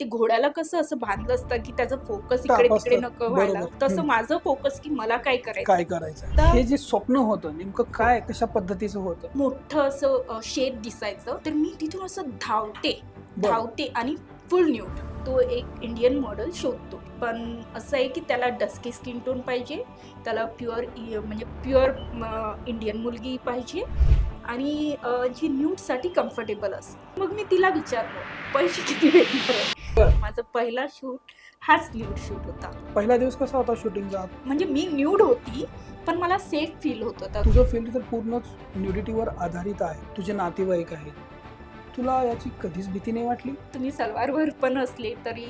ते घोड्याला कसं असं बांधलं असतं की त्याचं फोकस इकडे ताप तिकडे असतं. नको व्हायला, बरोबर. तसं माझं फोकस की मला काय करायचं. काय करायचं तर हे जे स्वप्न होतं नेमकं काय कशा पद्धतीचं होतं? मोठं असं शेत दिसायचं, तर मी तिथून असं बरं. धावते आणि फुल न्यूड तो एक इंडियन मॉडेल शोधतो. पण असं आहे की त्याला डस्की स्किन टोन पाहिजे, त्याला म्हणजे प्युअर इंडियन मुलगी पाहिजे आणि जी न्यूडसाठी कम्फर्टेबल असते. मग मी तिला विचारलं, पैसे किती भेटणार आहे? बरं. माझा पहिला शूट हाच न्यूड शूट होता. पहिला दिवस कसा होता शूटिंगचा? म्हणजे मी न्यूड होती, पण मला सेफ फील होत होतं. तुझं फिल्ड तर पूर्णच न्यूडिटीवर आधारित आहे. तुझे नातेवाईक आहेत. तुला याची कधीच भीती नाही वाटली? तुम्ही सलवारवर पण असले तरी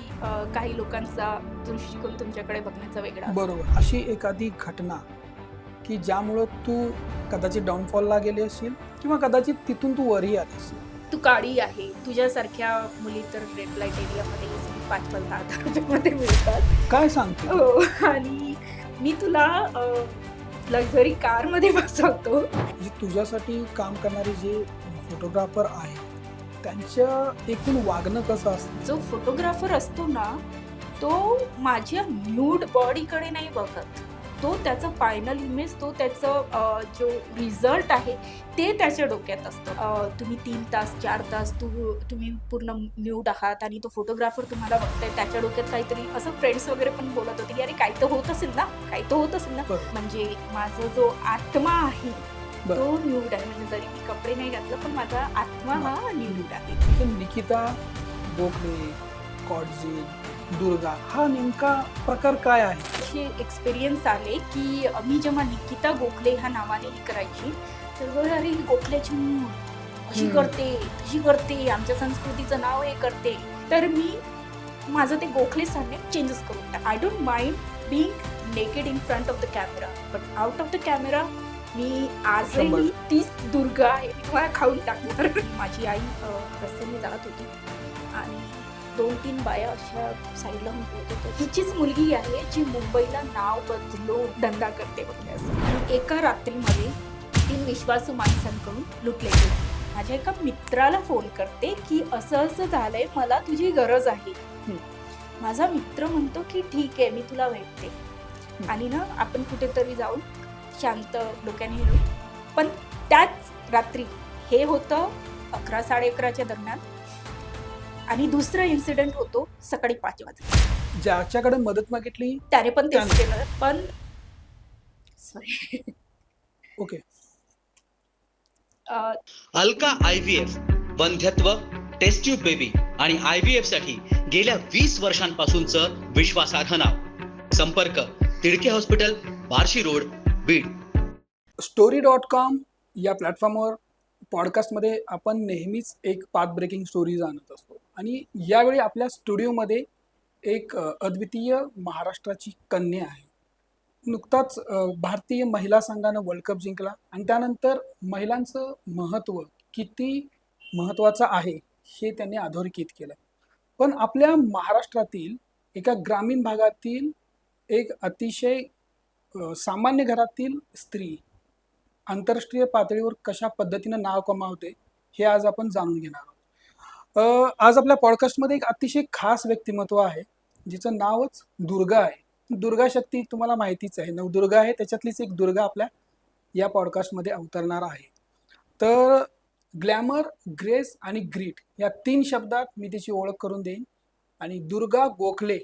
काही लोकांचा दृष्टिकोन तुमच्याकडे बघण्याचा वेगळा असतो. बरोबर. अशी एखादी घटना की ज्यामुळं तू कदाचित डाऊनफॉलला गेली असशील किंवा कदाचित तिथून तू वरही आली असशील. तू काळी आहे, तुझ्यासारख्या मुली तर रेड लाईट एरियामध्ये 5,000-10,000 रुपयामध्ये मिळतात. काय सांगते? हो आणि मी तुला लक्झरी कारमध्ये बसवतो. म्हणजे तुझ्यासाठी काम करणारे जे फोटोग्राफर आहेत त्यांचं एकूण वागणं कसं असतं? जो फोटोग्राफर असतो ना, तो माझ्या न्यूड बॉडीकडे नाही बघत. तो त्याचा फायनल इमेज, तो त्याचं जो रिझल्ट आहे ते त्याच्या डोक्यात असतं. तुम्ही 3 तास 4 तास तुम्ही पूर्ण न्यूड आहात आणि तो फोटोग्राफर तुम्हाला बघताय, त्याच्या डोक्यात काहीतरी असं फ्रेंड्स वगैरे पण बोलत होते की अरे काही तर होत असेल ना, काही तर होत असेल ना. बरं. म्हणजे माझा जो आत्मा आहे बरं. तो न्यूड आहे. म्हणजे जरी मी कपडे नाही घातलं पण माझा आत्मा हा न्यूड आहे. तर निकिता गोखले, कॉडजी, दुर्गा हा नेमका प्रकार काय आहे? असे एक्सपिरियन्स आले की मी जेव्हा निकिता गोखले ह्या नावाने हे करायची, तर बरं अरे ही गोखल्याची मूल अशी करते, तशी करते, आमच्या संस्कृतीचं नाव हे करते. तर मी माझं ते गोखले सरनेम चेंजेस करून टाक. I don't mind being naked in front of the camera, but out of the camera मी आजही तीच दुर्गा आहे. मी तुम्हाला खाऊन टाकणार. माझी आई रस्त्याने जात होती आणि 2-3 बाया अशा साईडला बोलत होत्या, हिचीच मुलगी आहे जी मुंबईला नाव बदलून धंदा करते वगैरे असं. आणि एका रात्रीमध्ये 3 विश्वासू माणसांकडून लुटले गेले. माझ्या एका मित्राला फोन करते की असं असं झालंय, मला तुझी गरज आहे. माझा मित्र म्हणतो की ठीक आहे, मी तुला भेटते आणि ना आपण कुठेतरी जाऊन शांत डोक्याने हिरू. पण त्याच रात्री हे होतं 11-11:30च्या दरम्यान आणि दुसरा इन्सिडेंट होतो सकाळी 5 वाजता. ज्याच्याकडे मदत मागितली त्याने पण तेच केलं. पण सॉरी ओके. अलका IVF वंध्यत्व, टेस्ट ट्यूब बेबी आणि IVF साठी गेल्या 20 वर्षांपासूनचं विश्वासार्ह नाव. संपर्क Tidke hospital, Barshi road, Beed. story.com या प्लॅटफॉर्मवर पॉडकास्टमध्ये आपण नेहमीच एक पाथ ब्रेकिंग स्टोरीज आणत असतो आणि यावेळी आपल्या स्टुडिओमध्ये एक अद्वितीय महाराष्ट्राची कन्या आहे. नुकताच भारतीय महिला संघानं वर्ल्ड कप जिंकला आणि त्यानंतर महिलांचं महत्त्व किती महत्त्वाचं आहे हे त्यांनी अधोरेखित केलं. पण आपल्या महाराष्ट्रातील एका ग्रामीण भागातील एक अतिशय सामान्य घरातील स्त्री आंतरराष्ट्रीय पातळीवर कशा पद्धतीनं नाव कमावते हे आज आपण जाणून घेणार आहोत. आज आपल्या पॉडकास्टमध्ये एक अतिशय खास व्यक्तिमत्व आहे जिचं नावच दुर्गा आहे. दुर्गा शक्ती तुम्हाला माहितीच आहे, नवदुर्गा आहे, त्याच्यातलीच एक दुर्गा आपल्या या पॉडकास्टमध्ये अवतरणार आहे. तर ग्लॅमर, ग्रेस आणि ग्रीट या 3 शब्दात मी तिची ओळख करून देईन. आणि दुर्गा गोखले,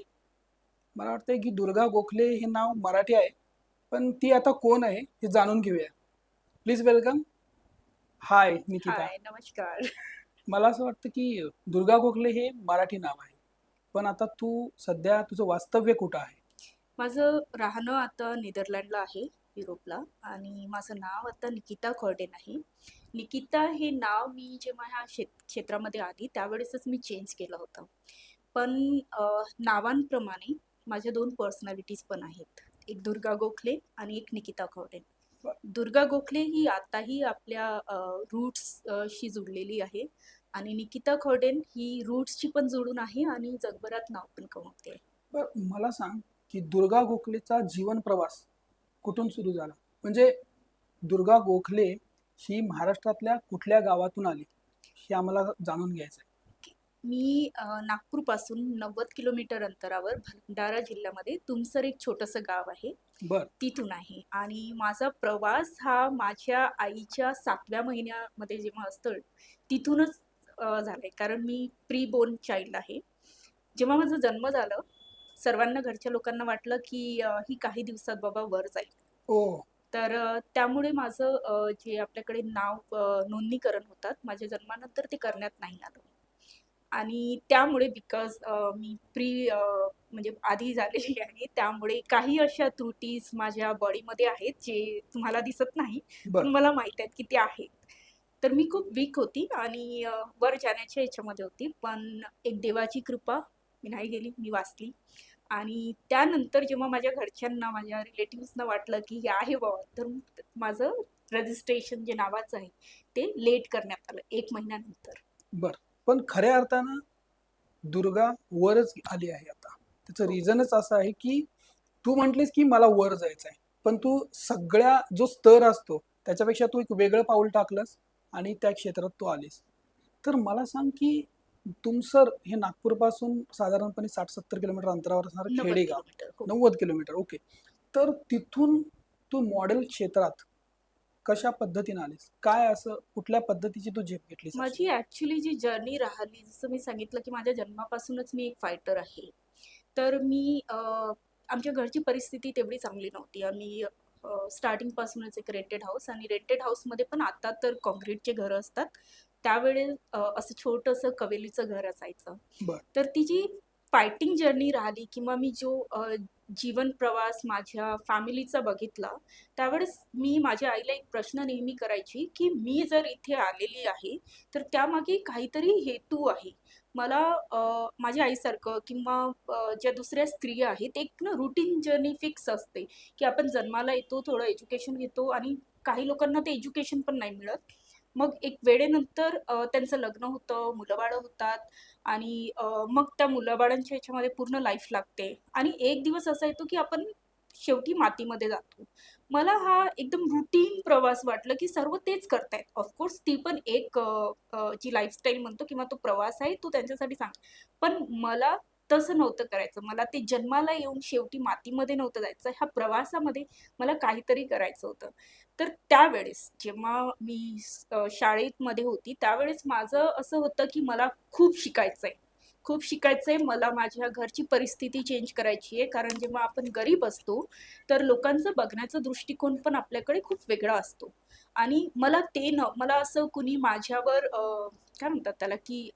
मला वाटतंय की दुर्गा गोखले हे नाव मराठी आहे, पण ती आता कोण आहे हे जाणून घेऊया. Please welcome. Hi Nikita. Hi, नमस्कार. मला असं वाटतं की दुर्गा गोखले हे मराठी नाव आहे, पण आता तू सध्या तुझं वास्तव्य कुठं आहे? माझं राहणं आता नेदरलँडला आहे, युरोपला. आणि माझं नाव आता निकिता खर्डेन आहे. निकिता हे नाव मी जेव्हा ह्या क्षेत्रामध्ये आली त्यावेळेसच मी चेंज केलं होतं. पण नावांप्रमाणे माझ्या 2 पर्सनॅलिटीज पण आहेत. एक दुर्गा गोखले आणि एक निकिता खर्डेन. दुर्गा गोखले ही आताही आपल्या रूट्सशी जुळलेली आहे आणि निकिता खर्डेन ही रूट्सची पण जुळून आहे आणि जगभरात नाव पण कमवते. बरं, मला सांग की दुर्गा गोखलेचा जीवन प्रवास कुठून सुरू झाला? म्हणजे दुर्गा गोखले ही महाराष्ट्रातल्या कुठल्या गावातून आली हे आम्हाला जाणून घ्यायचं आहे. मी नागपूरपासून 90 किलोमीटर अंतरावर भंडारा जिल्ह्यामध्ये तुमसर एक छोटंसं गाव आहे, बर तिथून आहे. आणि माझा प्रवास हा माझ्या आईच्या 7व्या महिन्यामध्ये जेव्हा असतो तिथूनच झालाय. कारण मी प्री बोर्न चाइल्ड आहे. जेव्हा माझा जन्म झाला, सर्वांना घरच्या लोकांना वाटलं की ही काही दिवसात बाबा वर जाईल. ओ तर त्यामुळे माझं जे आपल्याकडे नाव नोंदणीकरण होतात माझ्या जन्मानंतर ते करण्यात नाही आलं. आणि त्यामुळे बिकॉज मी म्हणजे आधी झालेली आहे, त्यामुळे काही अशा त्रुटीज माझ्या बॉडीमध्ये आहेत जे तुम्हाला दिसत नाही, बर पण मला माहित आहेत की ते आहेत. तर मी खूप वीक होती आणि वर जाण्याच्या ह्याच्यामध्ये होती, पण एक देवाची कृपा, मी नाही गेली, मी वाचली. आणि त्यानंतर जेव्हा माझ्या घरच्यांना, माझ्या रिलेटिव्हजना वाटलं की हे आहे बाबा, तर माझं रजिस्ट्रेशन जे नावाचं आहे ते लेट करण्यात आलं 1 महिन्यानंतर. बर पण खऱ्या अर्थानं दुर्गा वरच आली आहे आता. त्याचं हो. रिझनच असं आहे की तू म्हटलीस की मला वर जायचं आहे, पण तू सगळ्या जो स्तर असतो त्याच्यापेक्षा तू एक वेगळं पाऊल टाकलंस आणि त्या क्षेत्रात तू आलीस. तर मला सांग की तुमसर हे नागपूरपासून साधारणपणे 60-70 किलोमीटर अंतरावर असणारं 90 खेडेगाव, किलोमीटर. हो. 90 किलोमीटर, ओके. तर तिथून तू मॉडेल क्षेत्रात कशा पद्धतीने आलीस? काय असं कुठल्या पद्धतीची तू झेप घेतलीस अशी? माझी ॲक्चुअली जी जर्नी राहिली, जसं मी सांगितलं की माझ्या जन्मापासूनच मी एक फायटर आहे. तर मी आमच्या घरची परिस्थिती तेवढी चांगली नव्हती. आम्ही स्टार्टिंगपासूनच एक रेंटेड हाऊस, आणि रेंटेड हाऊसमध्ये पण आता तर काँक्रीटचे घरं असतात. त्यावेळेस असं छोटंसं कवेलीचं घर असायचं. बर तर ती जी फायटिंग जर्नी राहिली किंवा मी जो जीवन प्रवास माझ्या फॅमिलीचा बघितला, त्यावेळेस मी माझ्या आईला एक प्रश्न नेहमी करायची की मी जर इथे आलेली आहे तर त्यामागे काहीतरी हेतू आहे. मला माझ्या आईसारखं किंवा ज्या दुसऱ्या स्त्रिया आहेत, एक ना रुटीन जर्नी फिक्स असते की आपण जन्माला येतो, थोडं एज्युकेशन घेतो, आणि काही लोकांना ते एज्युकेशन पण नाही मिळत. मग एक वेळेनंतर त्यांचं लग्न होतं, मुलं-बाळं होतात, आणि मग त्या मुलाबाळांच्या ह्याच्यामध्ये पूर्ण लाईफ लागते, आणि एक दिवस असा येतो की आपण शेवटी मातीमध्ये जातो. मला हा एकदम रुटीन प्रवास वाटलं की सर्व तेच करतायत. ऑफकोर्स ती पण एक जी लाईफस्टाईल म्हणतो किंवा तो प्रवास आहे तो त्यांच्यासाठी पण मला तसं नव्हतं करायचं. मला ते जन्माला येऊन शेवटी मातीमध्ये नव्हतं जायचं. ह्या प्रवासामध्ये मला काहीतरी करायचं होतं. तर त्यावेळेस जेव्हा मी शाळेमध्ये होती, त्यावेळेस माझं असं होतं की मला खूप शिकायचंय. खूप शिकायचंय. मला माझ्या घरची परिस्थिती चेंज करायची आहे. कारण जेव्हा आपण गरीब असतो, तर लोकांचं बघण्याचा दृष्टिकोन पण आपल्याकडे खूप वेगळा असतो. आणि मला असं कुणी माझ्यावर काय म्हणतात त्याला, की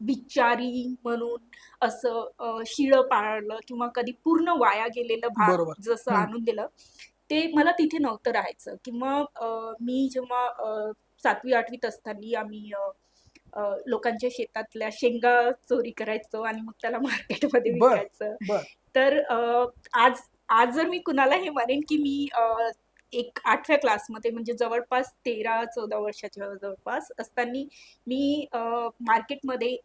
बिचारी म्हणून असं शिळं पाळलं किंवा कधी पूर्ण वाया गेलेलं भात बरोबर. जसं आणून दिलं, ते मला तिथे नव्हतं राहायचं. किंवा मी जेव्हा 7वी-8वीत असताना आम्ही लोकांच्या शेतातल्या शेंगा चोरी करायचो आणि मग त्याला मार्केटमध्ये बर विकायचं. बर तर आज आज जर मी कुणाला हे म्हणेन की मी एक 8व्या क्लासमध्ये, म्हणजे जवळपास 13-14 वर्षाच्या जवळपास असताना मी मार्केटमध्ये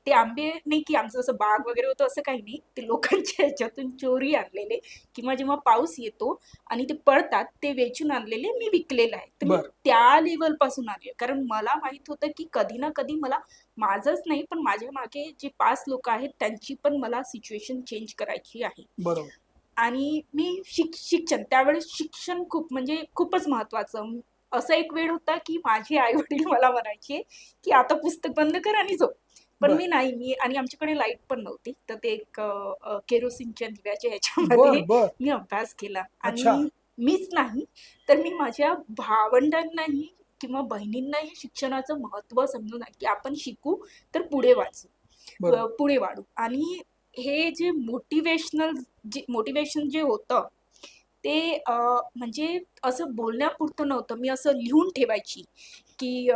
ते आंबे नाही की आमचं जसं बाग वगैरे होतं असं काही नाही, ते लोकांच्या ह्याच्यातून चोरी आणलेले किंवा जेव्हा पाऊस येतो आणि ते पडतात ते वेचून आणलेले मी विकलेलं आहे. तर मी बर त्या लेवलपासून आले, कारण मला माहित होतं की कधी ना कधी मला माझंच नाही पण माझ्या मागे जे 5 लोक आहेत त्यांची पण मला सिच्युएशन चेंज करायची आहे. बरोबर. आणि मी शिक्षण त्यावेळेस शिक्षण खूप म्हणजे खूपच महत्वाचं. असा एक वेळ होता की माझे आई वडील मला म्हणायचे की आता पुस्तक बंद कर आणि झोप. पण बर मी आणि आमच्याकडे लाईट पण नव्हती, तर ते एक केरोसिनच्या दिव्याच्या बर ह्याच्यामध्ये बर मी अभ्यास केला. अच्छा. आणि मीच नाही तर मी माझ्या भावंडांनाही किंवा बहिणींनाही शिक्षणाचं महत्त्व समजून आहे की आपण शिकू तर पुढे वाचू, बरोबर. पुढे वाढू. आणि हे जे मोटिवेशन जे होतं ते म्हणजे असं बोलण्यापुरतं नव्हतं. मी असं लिहून ठेवायची की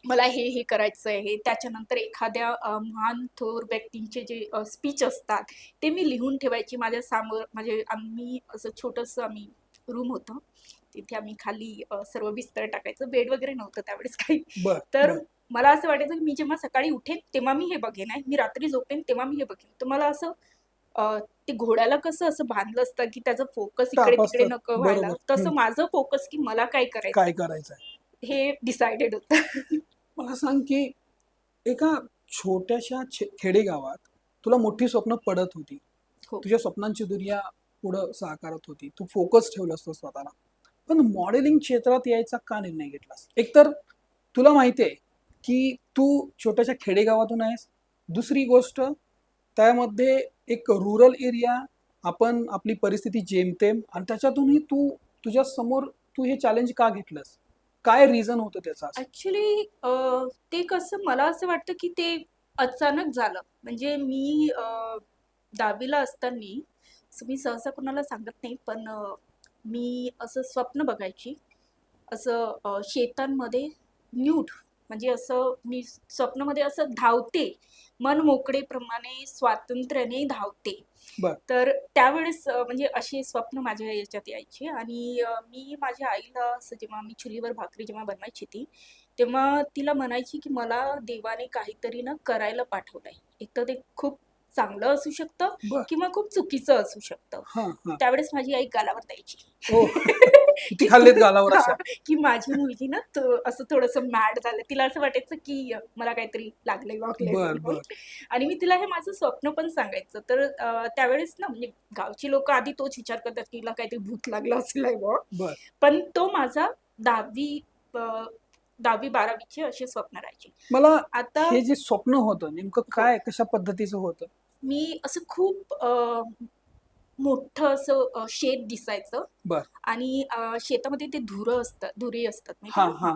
मला हे करायचं आहे. त्याच्यानंतर एखाद्या महान थोर व्यक्तींचे जे स्पीच असतात ते मी लिहून ठेवायची माझ्या समोर. आम्ही असं छोटंसं रूम होतं, तिथे आम्ही खाली सर्व बिस्तर टाकायचं. बेड वगैरे नव्हतं त्यावेळेस काही. बर तर बर मला असं वाटायचं की मी जेव्हा सकाळी उठेन तेव्हा मी हे बघेन आहे, मी रात्री झोपेन तेव्हा मी हे बघेन. तर मला असं ते घोड्याला कसं असं बांधलं असतं की त्याचं फोकस इकडे ताप तिकडे असतात. नको व्हायला, बरोबर. तसं माझं फोकस की मला काय करायचं काय करायचंय हे डिसाइडेड होतं. मला सांग की एका छोट्याशा खेडेगावात तुला मोठी स्वप्न पडत होती. हो. तुझ्या स्वप्नांची दुनिया पुढं साकारत होती. तू फोकस ठेवलं असतं स्वतःला. पण मॉडेलिंग क्षेत्रात यायचा का निर्णय घेतलास? एकतर तुला माहिती आहे की तू छोट्याशा खेडेगावातून आहेस. दुसरी गोष्ट, त्यामध्ये एक रुरल एरिया, आपण आपली परिस्थिती जेमतेम, आणि त्याच्यातूनही तुझ्या समोर तू हे चॅलेंज का घेतलंस? काय रिझन होतं त्याचं असं? ऍक्च्युली ते कसं मला असं वाटतं की ते अचानक झालं. म्हणजे मी 10वीला असताना, असं मी सहसा कोणाला सांगत नाही, पण मी असं स्वप्न बघायची, असं शेतांमध्ये न्यूड, म्हणजे असं मी स्वप्नामध्ये असं धावते, मन मोकळेप्रमाणे स्वातंत्र्याने धावते. बर. तर त्यावेळेस म्हणजे अशी स्वप्न माझ्या याच्यात यायची. आणि मी माझ्या आईला असं, जेव्हा मी चुलीवर भाकरी जेव्हा बनवायची ती, तेव्हा तिला म्हणायची की मला देवाने काहीतरी ना करायला पाठवलंय. एक तर ते खूप चांगलं असू शकतं बर. किंवा खूप चुकीचं असू शकतं. हा हा. त्यावेळेस माझी आई गालावर द्यायची. ओ. किती खाल्लेत गालावर हा, अशा? की माझी मुलगी ना असं थोडंसं मॅड झालं. तिला असं वाटायचं की मला काहीतरी लागलंय वागलंय बर म्हणून. बर. आणि मी तिला हे माझं स्वप्न पण सांगायचं. तर त्यावेळेस ना, म्हणजे गावची लोक आधी तोच विचार करतात की हिला काहीतरी भूत लागलं असेल आहे बुवा. बर. पण तो माझा 10वी 12वीचे असे स्वप्न राहायचे. मला आता हे जे स्वप्न होतं नेमकं काय, कशा पद्धतीचं होतं? मी असं खूप मोठं असं शेत दिसायचं. बर. आणि शेतामध्ये ते धुरे असतात नाही हा का? हा.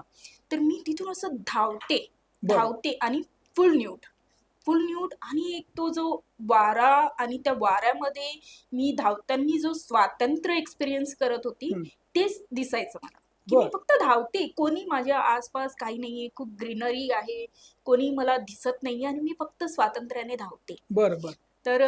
तर मी तिथून असं धावते बर. धावते आणि फुल न्यूड. आणि एक तो जो वारा, आणि त्या वाऱ्यामध्ये मी धावताना जो स्वातंत्र्य एक्सपिरियन्स करत होती, हम्म. तेच दिसायचं मला. की मी बर. फक्त धावते, कोणी माझ्या आसपास काही नाहीये, खूप ग्रीनरी आहे, कोणी मला दिसत नाहीये, आणि मी फक्त स्वातंत्र्याने धावते. बर बर. तर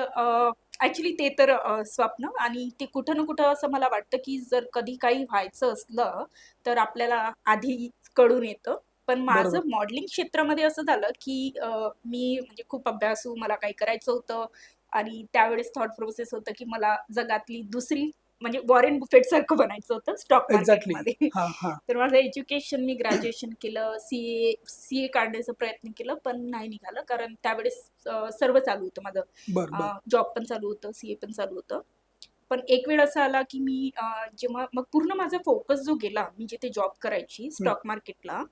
ऍक्च्युली ते तर स्वप्न. आणि ते कुठं ना कुठं असं मला वाटतं की जर कधी काही व्हायचं असलं तर आपल्याला आधी कळून येतं. पण बरोबर. माझं मॉडेलिंग क्षेत्रामध्ये असं झालं की मी म्हणजे खूप अभ्यासू, मला काही करायचं होतं. आणि त्यावेळेस थॉट प्रोसेस होतं की मला जगातली दुसरी, म्हणजे वॉरेन बुफेट सारखं बनायचं होतं स्टॉक एक्झॅक्टली. मार्केटमध्ये. हा हा. तर माझं एज्युकेशन, मी ग्रॅज्युएशन केलं, सीए काढण्याचा प्रयत्न केला, पण नाही निघालं. कारण त्यावेळेस सर्व चालू होतं माझं, बर बर. जॉब पण चालू होतं, सीए पण चालू होतं. पण एक वेळ असा आला की मी जेव्हा मग पूर्ण माझा फोकस जो गेला, मी जिथे जॉब करायची स्टॉक मार्केटला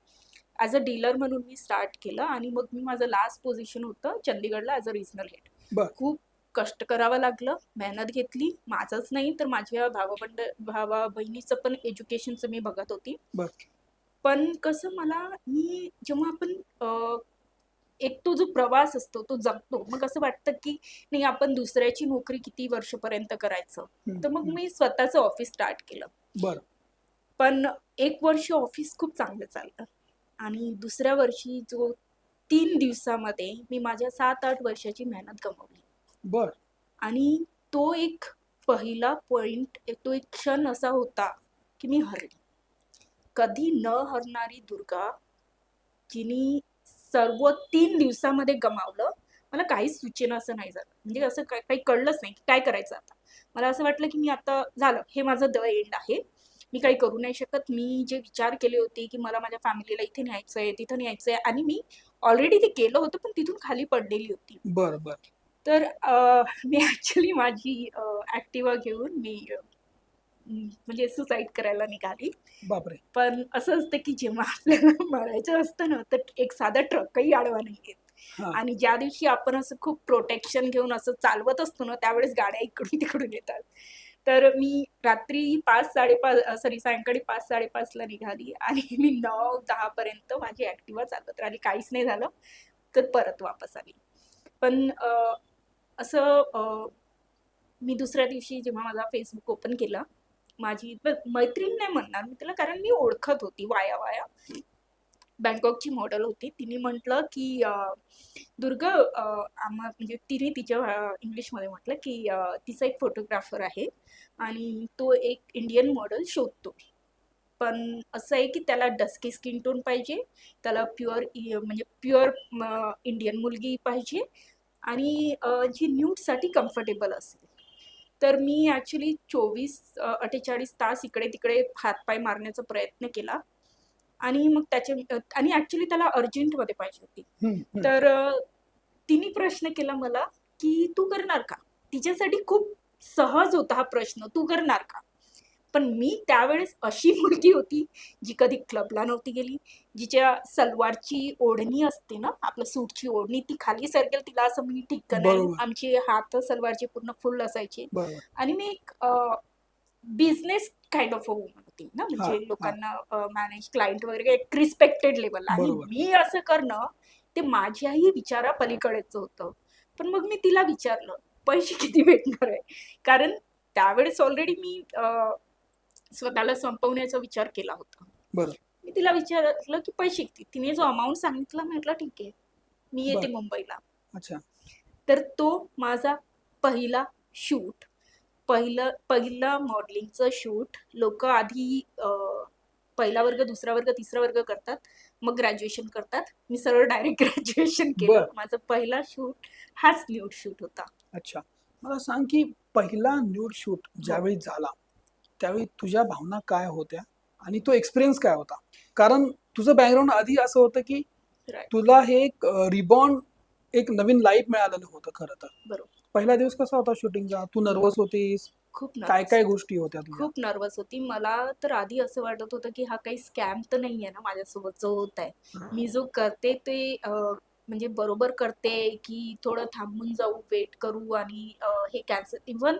ॲज अ डीलर म्हणून मी स्टार्ट केलं. आणि मग मी, माझं लास्ट पोझिशन होतं चंदीगडला ॲज अ रिजनल हेड. बर. खूप कष्ट करावं लागलं, मेहनत घेतली, माझंच नाही तर माझ्या भावा बहिणीचं पण एज्युकेशनचं मी बघत होती. बर. पण कसं, मी जेव्हा आपण एक तो जो प्रवास असतो तो जगतो, मग असं वाटतं की नाही, आपण दुसऱ्याची नोकरी किती वर्षपर्यंत करायचं. तर मग मी स्वतःचं ऑफिस स्टार्ट केलं. बर. पण 1 वर्ष ऑफिस खूप चांगलं चाललं. आणि दुसऱ्या वर्षी जो 3 दिवसामध्ये मी माझ्या 7-8 वर्षाची मेहनत गमावली. बर. आणि तो एक पहिला पॉइंट, तो एक क्षण असा होता की मी हरली. कधी न हरणारी दुर्गा, जिनी सर्व 3 दिवसामध्ये गमावलं. मला काहीच सुचेना असं नाही झालं. म्हणजे असं काही कळलंच नाही की काय करायचं आता. मला असं वाटलं की मी आता झालं, हे माझं द एंड आहे. मी काही करू नाही शकत. मी जे विचार केले होते की मला माझ्या फॅमिलीला इथे न्यायचंय, तिथं न्यायचंय, आणि मी ऑलरेडी ते केलं होतं, पण तिथून खाली पडलेली होती. बर बर. तर मी ॲक्च्युली माझी ॲक्टिवा घेऊन मी म्हणजे सुसाईड करायला निघाली. बापरे. पण असं असतं की जेव्हा आपल्याला मरायचं असतं ना, तर एक साधा ट्रकही आडवा नाही येत. हा. आणि ज्या दिवशी आपण असं खूप प्रोटेक्शन घेऊन असं चालवत असतो ना, त्यावेळेस गाड्या इकडून तिकडून येतात. तर मी रात्री 5-5:30 सायंकाळी 5-5:30ला निघाली. आणि मी 9-10 पर्यंत माझी ॲक्टिवा चालवत राहिली. काहीच नाही झालं. तर परत वापस आली. पण असं मी दुसऱ्या दिवशी जेव्हा माझा फेसबुक ओपन केला, माझी मैत्रीण नाही म्हणणार मी तिला, कारण मी ओळखत होती वाया. बँकॉकची मॉडेल होती. तिने म्हटलं की दुर्गा, म्हणजे तिने तिच्या इंग्लिशमध्ये म्हटलं की तिचा एक फोटोग्राफर आहे आणि तो एक इंडियन मॉडेल शोधतो. पण असं आहे की त्याला डस्की स्किन टोन पाहिजे, त्याला म्हणजे प्युअर इंडियन मुलगी पाहिजे, आणि जी न्यूडसाठी कम्फर्टेबल असेल. तर मी ॲक्च्युली 24-48 तास इकडे तिकडे हातपाय मारण्याचा प्रयत्न केला. आणि मग आणि ॲक्च्युली त्याला अर्जंटमध्ये पाहिजे होती. तर तिने प्रश्न केला मला की तू करणार का. तिच्यासाठी खूप सहज होता हा प्रश्न, तू करणार का. पण मी त्यावेळेस अशी मुलगी होती जी कधी क्लबला नव्हती गेली, जिच्या सलवारची ओढणी असते ना, आपल्या सूटची ओढणी ती खाली सरकेल तिला असं मी ठीक नाही. बरोबर आमची हात सलवारचे पूर्ण फुल असायचे. बरोबर. आणि मी एक business kind of a woman होती ना, हा म्हणजे हा लोकांना मॅनेज क्लायंट वगैरे एक रिस्पेक्टेड लेवलला. आणि बरोबर. मी असं करणं ते माझ्याही विचारा पलीकडेच होतं. पण मग मी तिला विचारलं पैसे किती भेटणार आहे, कारण त्यावेळेस ऑलरेडी मी स्वतःला संपवण्याचा विचार केला होता. बरं मी तिला विचारलं की पैसे किती. तिने जो अमाऊंट सांगितला म्हटलं ठीक आहे, मी येते बरं. मुंबईला. अच्छा. तर तो माझा पहिला शूट, पहिला मॉडेलिंगचं शूट. लोक आधी पहिला वर्ग, दुसरा वर्ग, तिसरा वर्ग करतात, मग ग्रॅज्युएशन करतात. मी सरळ डायरेक्ट ग्रॅज्युएशन केलं. बरं. माझा पहिला शूट हाच न्यूड शूट होता. अच्छा. मला सांग की पहिला न्यूड शूट हो. ज्यावेळी झाला त्यावेळी तुझ्या भावना काय होत्या आणि तो एक्सपिरियन्स काय होता? कारण तुझं बॅकग्राऊंड आधी असं होतं की Right. तुला हे एक रिबॉर्न एक नवीन लाईफ मिळालेलं होतं खरं तर. बरोबर. पहिला दिवस कसा होता शूटिंगचा? तू नर्वस होतीस? खूप काय नर्वस काय होती. गोष्टी होत्या तुझ्या? खूप नर्वस होती. मला तर आधी असं वाटत होतं की हा काही स्कॅम तर नाहीये ना माझ्यासोबत जो होत आहे. मी जो करते ते म्हणजे बरोबर करते की थोडं थांबून जाऊ, वेट करू आणि हे कॅन्सल. इव्हन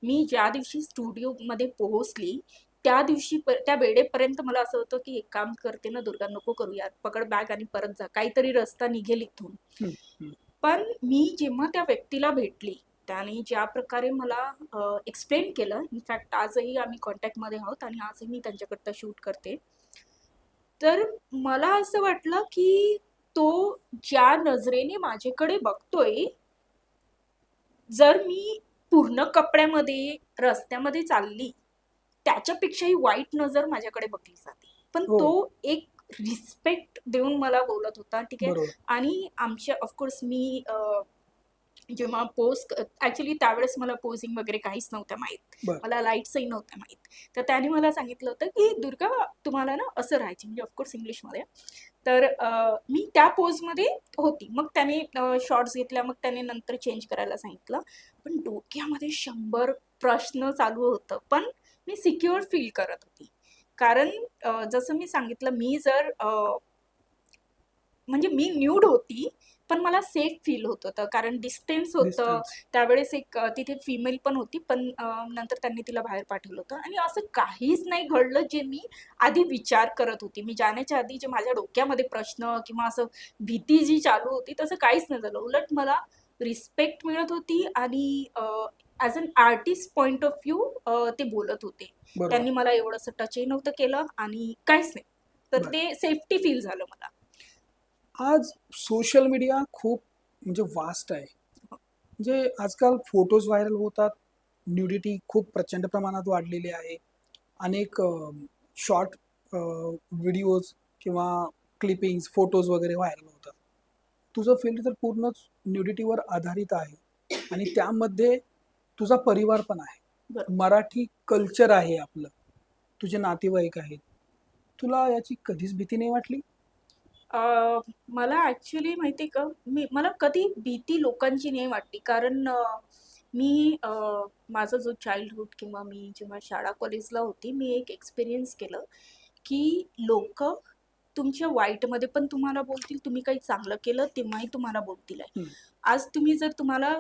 मी ज्या दिवशी स्टुडिओमध्ये पोहोचली त्या दिवशी त्या वेळेपर्यंत मला असं होतं की एक काम करते ना दुर्गा, नको करू यार, पकड बॅग आणि परत जा, काहीतरी रस्ता निघेल इथून. हम्म, हम्म. पण मी जेव्हा त्या व्यक्तीला भेटली, त्याने ज्या प्रकारे मला एक्सप्लेन केलं, इनफॅक्ट आजही आम्ही कॉन्टॅक्टमध्ये आहोत आणि आजही मी त्यांच्याकडं शूट करते. तर मला असं वाटलं की तो ज्या नजरेने माझ्याकडे बघतोय, जर मी पूर्ण कपड्यामध्ये रस्त्यामध्ये चालली त्याच्यापेक्षाही वाईट नजर माझ्याकडे बघली जाते. पण हो तो एक रिस्पेक्ट देऊन मला बोलत होता, ठीक आहे. बरोबर. आणि आमच्या ऑफकोर्स मी जेव्हा ऍक्च्युली त्यावेळेस मला पोझिंग वगैरे काहीच नव्हत्या माहीत, बरं. मला लाईट्सही नव्हत्या माहीत. तर त्याने मला सांगितलं होतं की दुर्गा तुम्हाला ना असं राहायचं, म्हणजे ऑफकोर्स इंग्लिशमध्ये. तर मी त्या पोजमध्ये होती. मग त्याने शॉर्ट्स घेतल्या, मग त्याने नंतर चेंज करायला सांगितलं. पण डोक्यामध्ये 100 प्रश्न चालू होतं, पण मी सिक्युअर फील करत होती. कारण जसं मी सांगितलं, मी जर म्हणजे मी न्यूड होती, पण मला सेफ फील होत होतं, कारण डिस्टन्स होतं. डिस्टन्स. त्यावेळेस एक तिथे फिमेल पण होती, पण नंतर त्यांनी तिला बाहेर पाठवलं होतं. आणि असं काहीच नाही घडलं जे मी आधी विचार करत होती. मी जाण्याच्या आधी जे माझ्या डोक्यामध्ये प्रश्न किंवा असं भीती जी चालू होती, तसं काहीच नाही झालं. उलट मला रिस्पेक्ट मिळत होती आणि as an artist point of view ते बोलत होते. बरोबर. त्यांनी मला एवढंसं टचही नव्हतं केलं आणि काहीच नाही. तर बरं. ते सेफ्टी फील झालं मला. आज सोशल मीडिया खूप म्हणजे वास्ट आहे. म्हणजे आजकाल फोटोज व्हायरल होतात, न्यूडिटी खूप प्रचंड प्रमाणात वाढलेली आहे. अनेक शॉर्ट व्हिडिओज किंवा क्लिपिंग्स, फोटोज वगैरे व्हायरल होतात. तुझं फील्ड तर पूर्णच न्यूडिटीवर आधारित आहे आणि त्यामध्ये तुझा परिवार पण आहे. बरोबर. मराठी कल्चर आहे आपलं, तुझे नातेवाईक आहेत. तुला याची कधीच भीती नाही वाटली? मला ॲक्च्युली माहिती आहे का, मला कधी भीती लोकांची नाही वाटली. कारण मी माझा जो चाइल्डहूड किंवा मी जेव्हा शाळा कॉलेजला होती, मी एक एक्सपिरियन्स केलं की लोकं तुमच्या वाईटमध्ये पण तुम्हाला बोलतील, तुम्ही काही चांगलं केलं तेव्हाही तुम्हाला बोलतील आहे. हम्म. आज जर तुम्हाला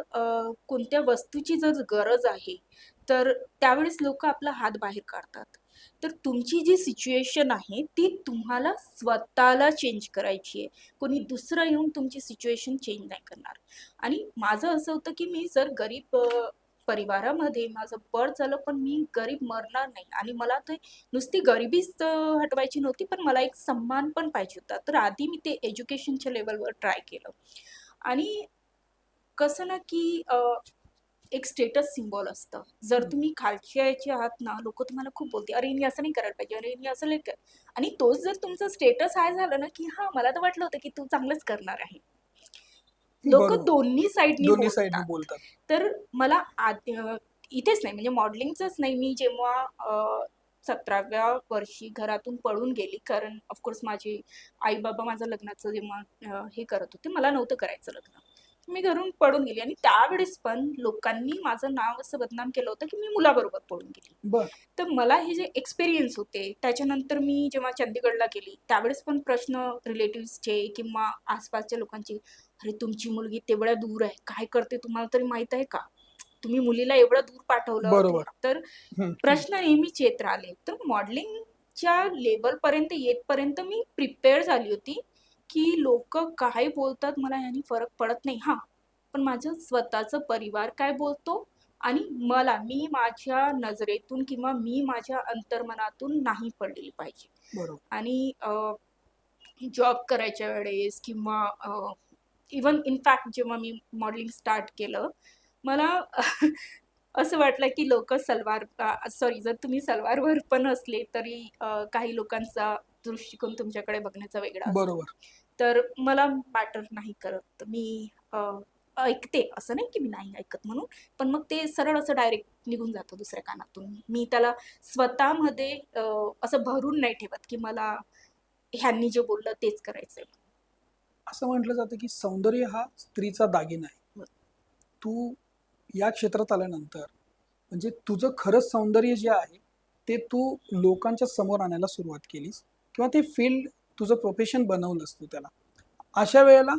कोणत्या वस्तूची जर गरज आहे, तर त्यावेळेस लोकं आपला हात बाहेर काढतात. तर तुमची जी सिच्युएशन आहे, ती तुम्हाला स्वतःला चेंज करायची आहे. कोणी दुसरं येऊन तुमची सिच्युएशन चेंज नाही करणार. आणि माझं असं होतं की मी जर गरीब परिवारामध्ये माझं बर्थ झालं, पण मी गरीब मरणार नाही. आणि मला ते नुसती गरिबीच हटवायची नव्हती, पण मला एक सन्मान पण पाहिजे होता. तर आधी मी ते एज्युकेशनच्या लेवलवर ट्राय केलं. आणि कसं ना की एक स्टेटस सिम्बॉल असतं. जर तुम्ही खालच्या याचे आहात ना, लोकं तुम्हाला खूप बोलतील, "अरे हिने असं नाही करायला पाहिजे, अरे हिने असं नाही आणि तोच जर तुमचा स्टेटस हाय झाला ना, की हां, मला तर वाटलं होतं की तू चांगलंच करणार आहे. लोकं बरोबर. दोन्ही साइडनी दोन्ही साईडने बोलतात. बोलतात. तर मला इथेच नाही, म्हणजे मॉडेलिंगचंच नाही, मी जेव्हा 17व्या वर्षी घरातून पळून गेली, कारण ऑफकोर्स माझे आई-बाबा माझं लग्नाचं जेव्हा हे करत होते, मला नव्हतं करायचं लग्न. मी घरून पळून गेली आणि त्यावेळेस पण लोकांनी माझं नाव असं बदनाम केलं होतं की मी मुलाबरोबर पळून गेली. बर. तर मला हे जे एक्सपिरियन्स होते त्याच्यानंतर मी जेव्हा चंदीगडला गेली त्यावेळेस पण प्रश्न रिलेटिव्सचे किंवा आसपासच्या लोकांचे, अरे तुमची मुलगी तेवढ्या दूर आहे, काय करते तुम्हाला तरी माहित आहे का, तुम्ही मुलीला एवढं दूर पाठवलं. बरोबर. तर हम्म, प्रश्न नेहमीच येत राहिले. तर मॉडेलिंगच्या लेवलपर्यंत येतपर्यंत मी प्रिपेअर झाली होती की लोक काय बोलतात मला ह्यानी फरक पडत नाही. हा, पण माझं स्वतःचं परिवार काय बोलतो आणि मी माझ्या नजरेतून किंवा मी माझ्या अंतर्मनातून नाही पडलेली पाहिजे. बरोबर. आणि जॉब करायच्या वेळेस किंवा इवन इनफॅक्ट जेव्हा मी मॉडेलिंग स्टार्ट केलं, मला असं वाटलं की लोक जर तुम्ही सलवारवर पण असले तरी काही लोकांचा दृष्टिकोन तुमच्याकडे बघण्याचा वेगळा असतो. बरोबर. तर मला मॅटर नाही करत. तर मी ऐकते, असं नाही की मी नाही ऐकत म्हणून, पण मग ते सरळ असं डायरेक्ट निघून जातं दुसऱ्या कानातून. मी त्याला स्वतःमध्ये असं भरून नाही ठेवत की मला ह्यांनी जे बोललं तेच करायचंय. असं म्हटलं जातं की सौंदर्य हा स्त्रीचा दागिना आहे. तू या क्षेत्रात आल्यानंतर म्हणजे तुझं खरंच सौंदर्य जे आहे ते तू लोकांच्या समोर आणायला सुरुवात केलीस किंवा ते फील्ड तुझं प्रोफेशन बनवलंस तू त्याला. अशा वेळेला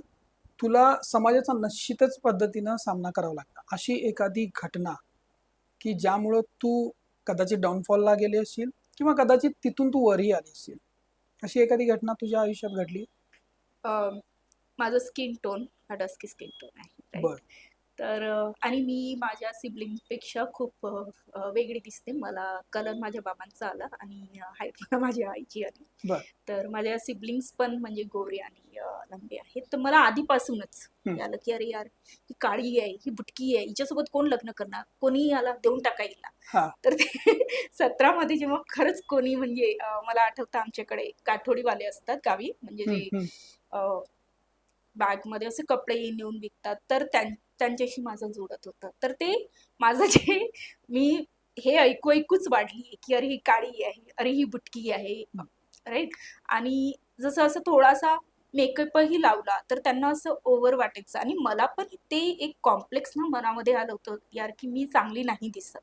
तुला समाजाचा निश्चितच पद्धतीनं सामना करावा लागला. अशी एखादी घटना की ज्यामुळं तू कदाचित डाऊनफॉलला गेली असशील किंवा कदाचित तिथून तू वरही आली असशील, अशी एखादी घटना तुझ्या आयुष्यात घडली? माझं स्किन टोन हा डस्की स्किन टोन आहे, right? बर. तर आणि मी माझ्या सिबलिंगपेक्षा खूप वेगळी दिसते. मला कलर माझ्या बाबांचा आला आणि हाईट मला माझ्या आईची आली. बर. तर माझ्या सिबलिंग्स पण म्हणजे गोरे आणि लंबे आहेत. तर मला आधीपासूनच हे आलं की अरे यार, ही काळी आहे, ही बुटकी आहे, हिच्यासोबत कोण लग्न करणार, कोणी याला देऊन टाका हिला. हा. तर ते 17 जेव्हा खरंच कोणी म्हणजे मला आठवतं आमच्याकडे काठोडीवाले असतात गावी, म्हणजे जे बॅगमध्ये असे कपडे नेऊन विकतात, तर त्यांच्याशी माझं जुळत होतं. तर ते माझं जे मी हे ऐकूच वाढली की अरे ही काळी आहे, अरे ही बुटकी आहे, राईट. आणि जसं असं थोडासा मेकअपही लावला तर त्यांना असं ओव्हर वाटायचं आणि मला पण ते एक कॉम्प्लेक्स ना मनामध्ये आलं होतं यार की मी चांगली नाही दिसत.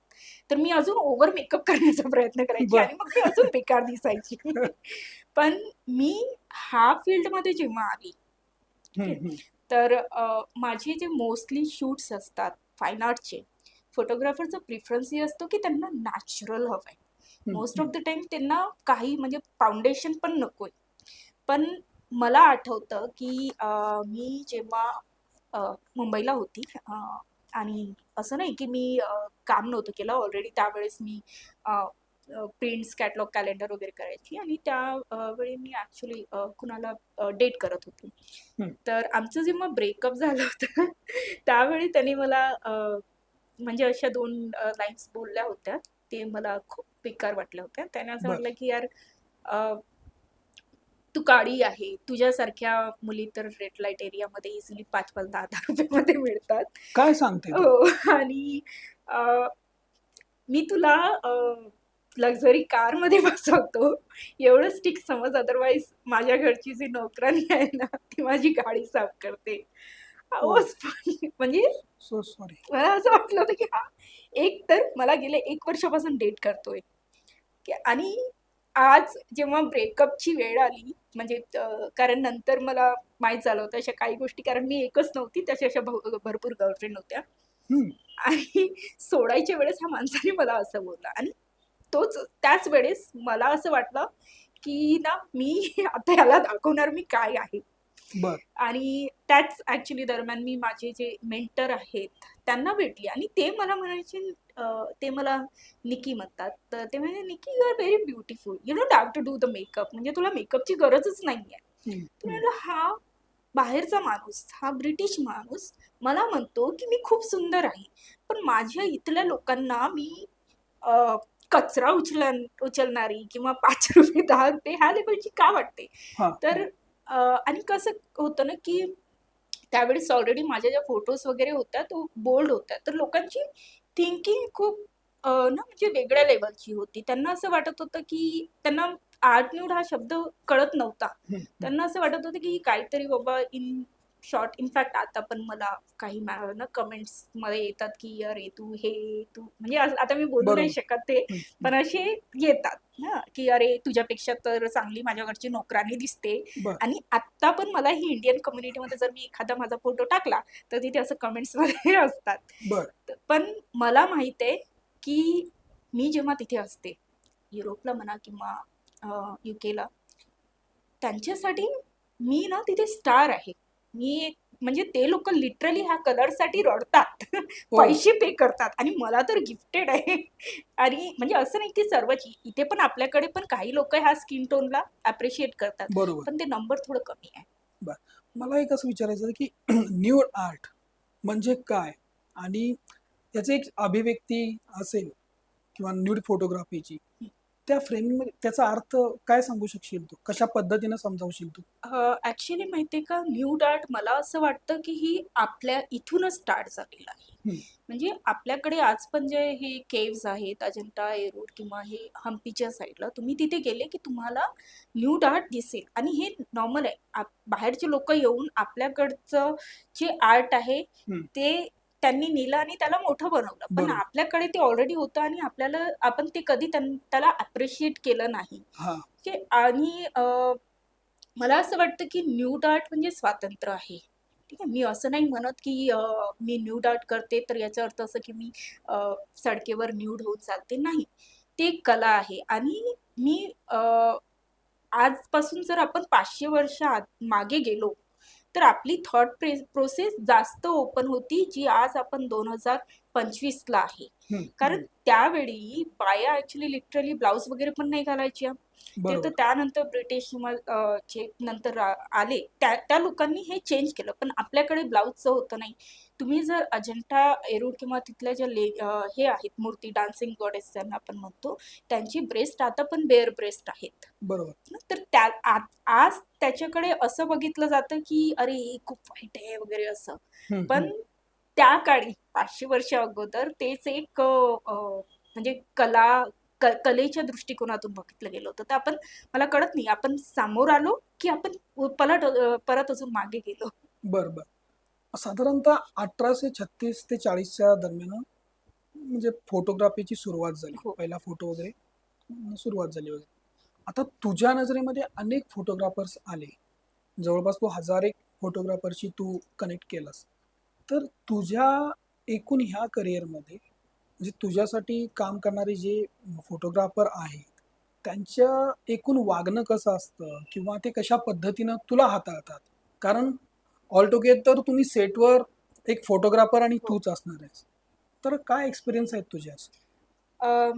तर मी अजून ओव्हर मेकअप करण्याचा प्रयत्न करायची आणि मग मी अजून बेकार दिसायची. पण मी हा फील्डमध्ये जेव्हा आली, तर माझे जे मोस्टली शूट्स असतात फाईन आर्टचे, फोटोग्राफरचा प्रिफरन्स हे असतो की त्यांना नॅचरल हवं आहे. मोस्ट ऑफ द टाइम त्यांना काही म्हणजे फाउंडेशन पण नकोय. पण मला आठवतं की मी जेव्हा मुंबईला होती आणि असं नाही की मी काम नव्हतं केलं ऑलरेडी. त्यावेळेस मी प्रिंट्स, कॅटलॉग, कॅलेंडर वगैरे करायची आणि त्यावेळी मी ॲक्च्युली कुणाला डेट करत होती. तर आमचं जेव्हा ब्रेकअप झालं होतं त्यावेळी त्यांनी मला म्हणजे अशा 2 लाईन्स बोलल्या होत्या. ते मला खूप बेकार वाटल्या होत्या. त्याने असं म्हटलं की यार तू काळी आहे, तुझ्यासारख्या मुली तर रेड लाईट एरियामध्ये इझिली 5-5, 10-10 रुपयामध्ये मिळतात. काय सांगते तू? हो. आणि मी तुला लक्झरी कारमध्ये बसवतो एवढंच ठीक समज, अदरवाईज माझ्या घरची जी नोकरानी आहे ना ती माझी गाडी साफ करते. म्हणजे सो सॉरी. मला असं वाटलं होतं की हा एक तर मला गेले 1 वर्षापासून डेट करतोय आणि आज जेव्हा ब्रेकअपची वेळ आली म्हणजे कारण नंतर मला माहीत झालं होतं अशा काही गोष्टी, कारण मी एकच नव्हती, त्याच्या अशा भरपूर गर्लफ्रेंड होत्या. आणि सोडायच्या वेळेस ह्या माणसाने मला असं बोलला आणि त्याच वेळेस मला असं वाटलं की ना मी आता याला दाखवणार मी काय आहे. आणि त्याच ऍक्च्युली दरम्यान मी माझे जे मेंटर आहेत त्यांना भेटली आणि ते मला म्हणायचे, ते मला निकी म्हणतात. तर ते म्हणजे Niki you are very beautiful, you don't have to do the makeup, म्हणजे तुला मेकअपची गरजच नाहीये. तर म्हटलं हा बाहेरचा माणूस, हा ब्रिटिश माणूस मला म्हणतो की मी खूप सुंदर आहे, पण माझ्या इथल्या लोकांना मी कचरा उचलणारी किंवा 5 रुपये 10 रुपये ह्या लेवलची का वाटते. तर आणि कसं होतं ना की त्यावेळेस ऑलरेडी माझ्या ज्या फोटोज वगैरे होत्या तो बोल्ड होत्या, तर लोकांची थिंकिंग खूप ना म्हणजे वेगळ्या लेवलची होती. त्यांना असं वाटत होतं की त्यांना आर्ट न्यूड हा शब्द कळत नव्हता. त्यांना असं वाटत होतं की काहीतरी बाबा इन शॉर्ट इनफॅक्ट आता पण मला काही ना कमेंट्स मध्ये येतात की अरे तू म्हणजे आता मी बोलू नाही बरोबर. शकत ते, हं, पण असे येतात ना की अरे तुझ्यापेक्षा तर चांगली माझ्याकडची नोकरानी दिसते. बर आणि आत्ता पण मला ही इंडियन कम्युनिटीमध्ये जर मी एखादा माझा फोटो टाकला तर तिथे असं कमेंट्स मध्ये असतात. बर पण मला माहित आहे की मी जेव्हा तिथे असते युरोपला म्हणा किंवा युकेला, त्यांच्यासाठी मी ना तिथे स्टार आहे. मी म्हणजे ते लोक लिटरली ह्या कलरसाठी रडतात. हो पैसे पे करतात आणि मला तर गिफ्टेड आहे. आणि म्हणजे असं नाही की सर्वच, इथे पण आपल्याकडे पण काही लोक ह्या स्किन टोनला अप्रिशिएट करतात, बरोबर. पण ते नंबर थोडं कमी आहे. बर मला एक असं विचारायचं आहे की न्यूड आर्ट म्हणजे काय, आणि त्याची एक अभिव्यक्ती असेल किंवा न्यूड फोटोग्राफीची, त्या फ्रेममध्ये त्याचा अर्थ काय सांगू शकशील तू, कशा पद्धतीनं समजावशील तू? ऍक्च्युली माहितीये का, न्यूड आर्ट मला असं वाटतं की ही आपल्या इथूनच स्टार्ट झालेलं आहे. हं, म्हणजे आपल्याकडे आज पण जे हे केव्स आहेत, अजंठा एरोड किंवा हे हम्पीच्या साईडला, तुम्ही तिथे गेले की तुम्हाला न्यूड आर्ट दिसेल आणि हे नॉर्मल आहे. बाहेरचे लोक येऊन आपल्याकडचं जे आर्ट आहे हं, ते त्यांनी नेलं आणि त्याला मोठं बनवलं, पण बरोबर. आपल्याकडे ते ऑलरेडी होतं आणि आपण ते कधी त्याला अप्रिशिएट केलं नाही. हा आणि मला असं वाटतं की न्यूड आर्ट म्हणजे स्वातंत्र्य आहे. ठीक आहे, मी असं नाही म्हणत की मी न्यूड आर्ट करते तर याचा अर्थ असं की मी सडकेवर न्यूड होऊन चालते, नाही. ते एक कला आहे आणि मी आजपासून जर आपण 500 वर्ष मागे गेलो तर आपली थॉट प्रोसेस जास्त ओपन होती, जी आज आपण 2025ला आहे. हं, कारण त्यावेळी बाया ऍक्च्युली लिटरली ब्लाऊज वगैरे पण नाही घालायच्या. ते तर बरोबर. त्यानंतर ब्रिटिश जे नंतर आले त्या लोकांनी हे चेंज केलं, पण आपल्याकडे ब्लाऊजचं होतं नाही. तुम्ही जर अजंठा एरोड किंवा तिथल्या ज्या हे आहेत मूर्ती, डान्सिंग गॉडेस ज्यांना आपण म्हणतो, त्यांची ब्रेस्ट आता पण बेअर ब्रेस्ट आहेत बरोबर. ना. तर आज त्याच्याकडे असं बघितलं जातं की अरे हे खूप वाईट आहे वगैरे असं. हं, पण हं, त्या काळी 500 वर्ष अगोदर तेच एक म्हणजे कलेच्या दृष्टिकोनातून बघितलं गेलं होतं. तर मला कळत नाही आपण समोर आलो की आपण परत अजून मागे गेलो. बरं बरं साधारणतः 1836 ते 40च्या दरम्यान म्हणजे फोटोग्राफीची सुरुवात झाली, हो. पहिला फोटो वगैरे सुरुवात झाली वगैरे. आता तुझ्या नजरेमध्ये अनेक फोटोग्राफर्स आले, जवळपास तू 1000 एक फोटोग्राफरशी तू कनेक्ट केलास. तर तुझ्या एकूण ह्या करिअरमध्ये म्हणजे तुझ्यासाठी काम करणारे जे फोटोग्राफर आहेत, त्यांच्या एकूण वागणं कसं असतं किंवा ते कशा पद्धतीनं तुला हाताळतात? कारण ऑल टुगेदर तुम्ही सेटवर एक फोटोग्राफर आणि हो. तूच असणार आहेस. तर काय एक्सपिरियन्स आहेत तुझे असे?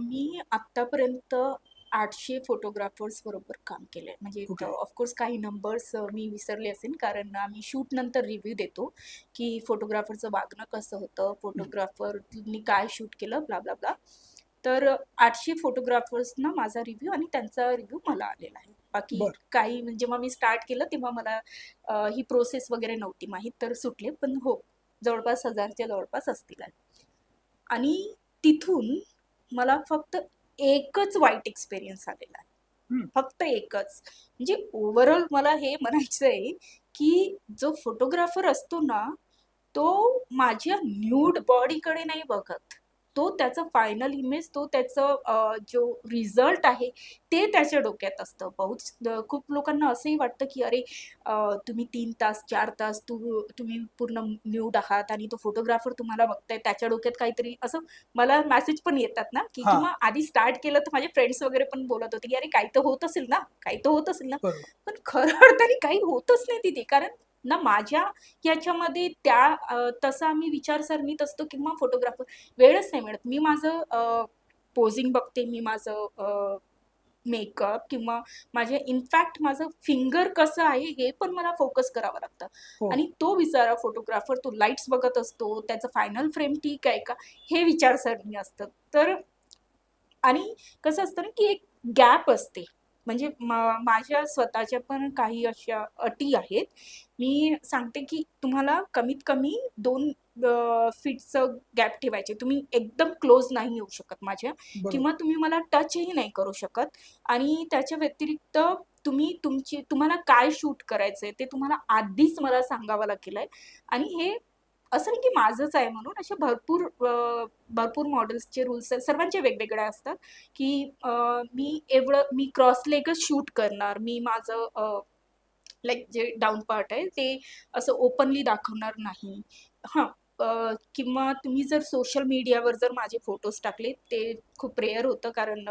मी आत्तापर्यंत 800 फोटोग्राफर्स बरोबर काम केलंय. म्हणजे ओके. ऑफकोर्स काही नंबर्स मी विसरले असेल, कारण आम्ही शूट नंतर रिव्ह्यू देतो की फोटोग्राफरचं वागणं कसं होतं, फोटोग्राफरनी काय शूट केलं, ब्ला ब्ला ब्ला. तर 800 फोटोग्राफर्सना माझा रिव्ह्यू आणि त्यांचा रिव्ह्यू मला आलेला आहे. बाकी बर काही म्हणजे जेव्हा मी स्टार्ट केलं तेव्हा मला ही प्रोसेस वगैरे नव्हती माहीत, तर सुटले. पण हो, जवळपास 1000च्या जवळपास असतील. आणि तिथून मला फक्त एकच वाईट एक्सपिरियन्स आलेला आहे. हम्म, फक्त एकच. म्हणजे ओव्हरऑल मला हे म्हणायचं आहे की जो फोटोग्राफर असतो ना, तो माझ्या न्यूड बॉडीकडे नाही बघत. तो त्याचा फायनल इमेज, तो त्याचं जो रिझल्ट आहे ते त्याच्या डोक्यात असतं. खूप लोकांना असंही वाटतं की अरे तुम्ही 3 तास 4 तास तुम्ही पूर्ण न्यूड आहात आणि तो फोटोग्राफर तुम्हाला बघताय, त्याच्या डोक्यात काहीतरी असं. मला मेसेज पण येतात ना की, हा किंवा आधी स्टार्ट केलं तर माझे फ्रेंड्स वगैरे पण बोलत होते की अरे काही तर होत असेल ना, काही तर होत असेल ना. बरोबर. पण खरं अर्थाने काही होतच नाही तिथे. कारण ना माझ्या ह्याच्यामध्ये तसा आम्ही विचारसरणीत असतो किंवा फोटोग्राफर वेळच नाही मिळत. मी माझं पोझिंग बघते, मी माझं मेकअप किंवा इनफॅक्ट माझं फिंगर कसं आहे हे पण मला फोकस करावं लागतं. हो आणि तो बिचारा फोटोग्राफर तो लाईट्स बघत असतो, त्याचं फायनल फ्रेम ठीक आहे का, हे विचारसरणी असतं. तर आणि कसं असतं ना की एक गॅप असते. म्हणजे माझ्या स्वतःच्या पण काही अशा अटी आहेत. मी सांगते की तुम्हाला कमीत कमी 2 फीटचं गॅप ठेवायचे. तुम्ही एकदम क्लोज नाही येऊ शकत माझ्या, बरोबर. किंवा तुम्ही मला टचही नाही करू शकत. आणि त्याच्या व्यतिरिक्त तुम्हाला काय शूट करायचंय ते तुम्हाला आधीच मला सांगावं लागेल. आणि हे असं नाही की माझंच आहे म्हणून, असे भरपूर मॉडेल्सचे रूल्स सर्वांचे वेगवेगळे असतात, की मी क्रॉस लेगच शूट करणार, मी माझं लाईक जे डाऊन पार्ट आहे ते असं ओपनली दाखवणार नाही. हां, किंवा तुम्ही जर सोशल मीडियावर जर माझे फोटोज टाकले, ते खूप रेअर होतं, कारण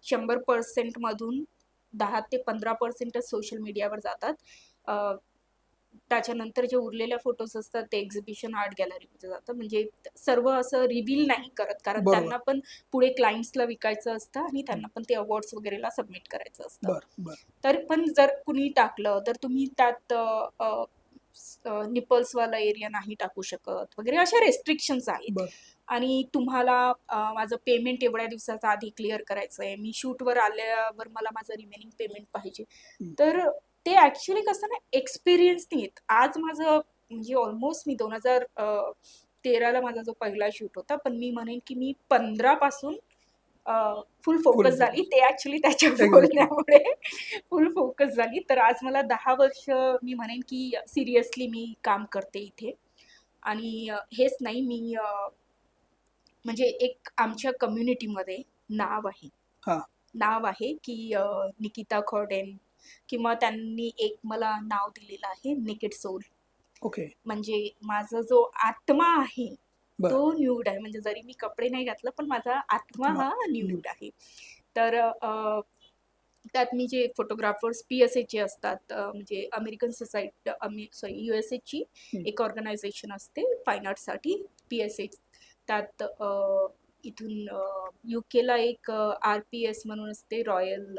100% मधून 10 ते 15%च सोशल मीडियावर जातात. त्याच्यानंतर जे उरलेल्या फोटोज असतात ते एक्झिबिशन आर्ट गॅलरीमध्ये जातात. म्हणजे सर्व असं रिव्हील नाही करत, कारण बरोबर. त्यांना पण पुढे क्लायंट्सला विकायचं असतं आणि त्यांना पण ते अवॉर्ड्स वगैरेला सबमिट करायचं असतं. बर तर पण जर कुणी टाकलं तर तुम्ही त्यात निपल्सवाला एरिया नाही टाकू शकत वगैरे, अशा रेस्ट्रिक्शन्स आहेत. बर आणि तुम्हाला माझं पेमेंट एवढ्या दिवसाचं आधी क्लिअर करायचं आहे, मी शूटवर आल्यावर मला माझं रिमेनिंग पेमेंट पाहिजे. तर ते ॲक्च्युली कसं ना, एक्सपिरियन्स नाही आहेत. आज माझं म्हणजे ऑलमोस्ट मी 2013ला माझा जो पहिला शूट होता, पण मी म्हणेन की मी 15 पासून फुल फोकस झाली. ते ॲक्च्युली त्याच्या Exactly. बोलण्यामुळे फुल फोकस झाली. तर आज मला 10 वर्ष मी म्हणेन की सिरियसली मी काम करते इथे. आणि हेच नाही, मी म्हणजे एक आमच्या कम्युनिटीमध्ये नाव आहे. हा. नाव आहे की निकिता खॉडेन, किंवा त्यांनी एक मला नाव दिलेलं आहे नेकेड सोल. ओके. म्हणजे माझा जो आत्मा आहे बर. तो न्यूड आहे. म्हणजे जरी मी कपडे नाही घातलं, पण माझा आत्मा आत्मा हा न्यूड आहे. तर त्यात मी जे फोटोग्राफर्स PSAचे असतात, म्हणजे अमेरिकन सोसायटी USAची एक ऑर्गनायझेशन असते फाईन आर्टसाठी, PSA. त्यात इथून UKला एक RPS म्हणून असते, रॉयल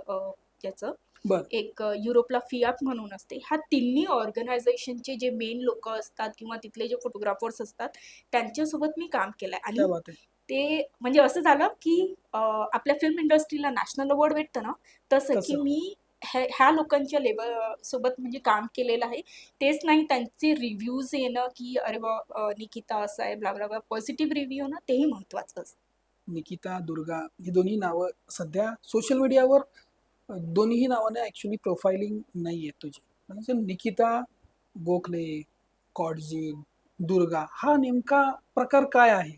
याचं. बर. एक युरोपला FIAP म्हणून असते. ह्या तिन्ही ऑर्गनायझेशनचे जे मेन लोक असतात किंवा तिथले जे फोटोग्राफर्स असतात त्यांच्यासोबत मी काम केलंय. क्या आणि बात आहे. ते म्हणजे असं झालं की आपल्या फिल्म इंडस्ट्रीला नॅशनल अवॉर्ड भेटतं ना, तसं की तसं. मी ह्या लोकांच्या लेवल सोबत म्हणजे काम केलेलं आहे. तेच नाही, त्यांचे रिव्ह्यूज येणं की अरे वा, निकिता असं आहे, blah blah blah, positive review ना, तेही महत्वाचं असतं. निकिता, दुर्गा ही दोन्ही नावं सध्या सोशल मीडियावर दोन्हीही नावाने ॲक्च्युली प्रोफाइलिंग नाही आहे तुझी. म्हणजे निकिता गोखले, कॉडजिन, दुर्गा हा नेमका प्रकार काय आहे?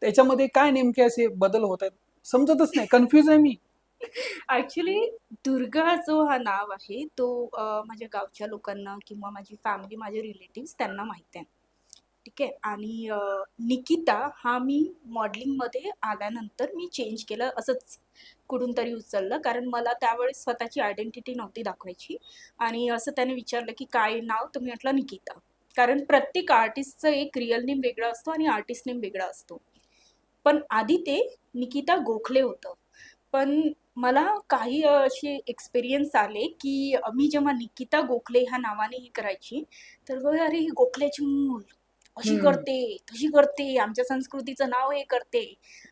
त्याच्यामध्ये काय नेमके असे बदल होत आहेत? समजतच नाही, कन्फ्यूज आहे मी. ॲक्च्युली दुर्गा जो हा नाव आहे तो माझ्या गावच्या लोकांना किंवा माझी फॅमिली, माझे रिलेटिव्स त्यांना माहिती आहे. ठीक आहे. आणि निकिता हा मी मॉडेलिंगमध्ये आल्यानंतर मी चेंज केलं, असंच कुठून तरी उचललं, कारण मला त्यावेळेस स्वतःची आयडेंटिटी नव्हती दाखवायची. आणि असं त्याने विचारलं की काय नाव, तर मी म्हटलं निकिता. कारण प्रत्येक आर्टिस्टचं एक रिअल नेम वेगळा असतो आणि आर्टिस्ट नेम वेगळा असतो. पण आधी ते निकिता गोखले होतं. पण मला काही असे एक्सपिरियन्स आले की मी जेव्हा निकिता गोखले ह्या नावाने ही करायची, तर बघ, अरे ही गोखल्याची मूल अशी करते, तशी करते, आमच्या संस्कृतीचं नाव हे करते,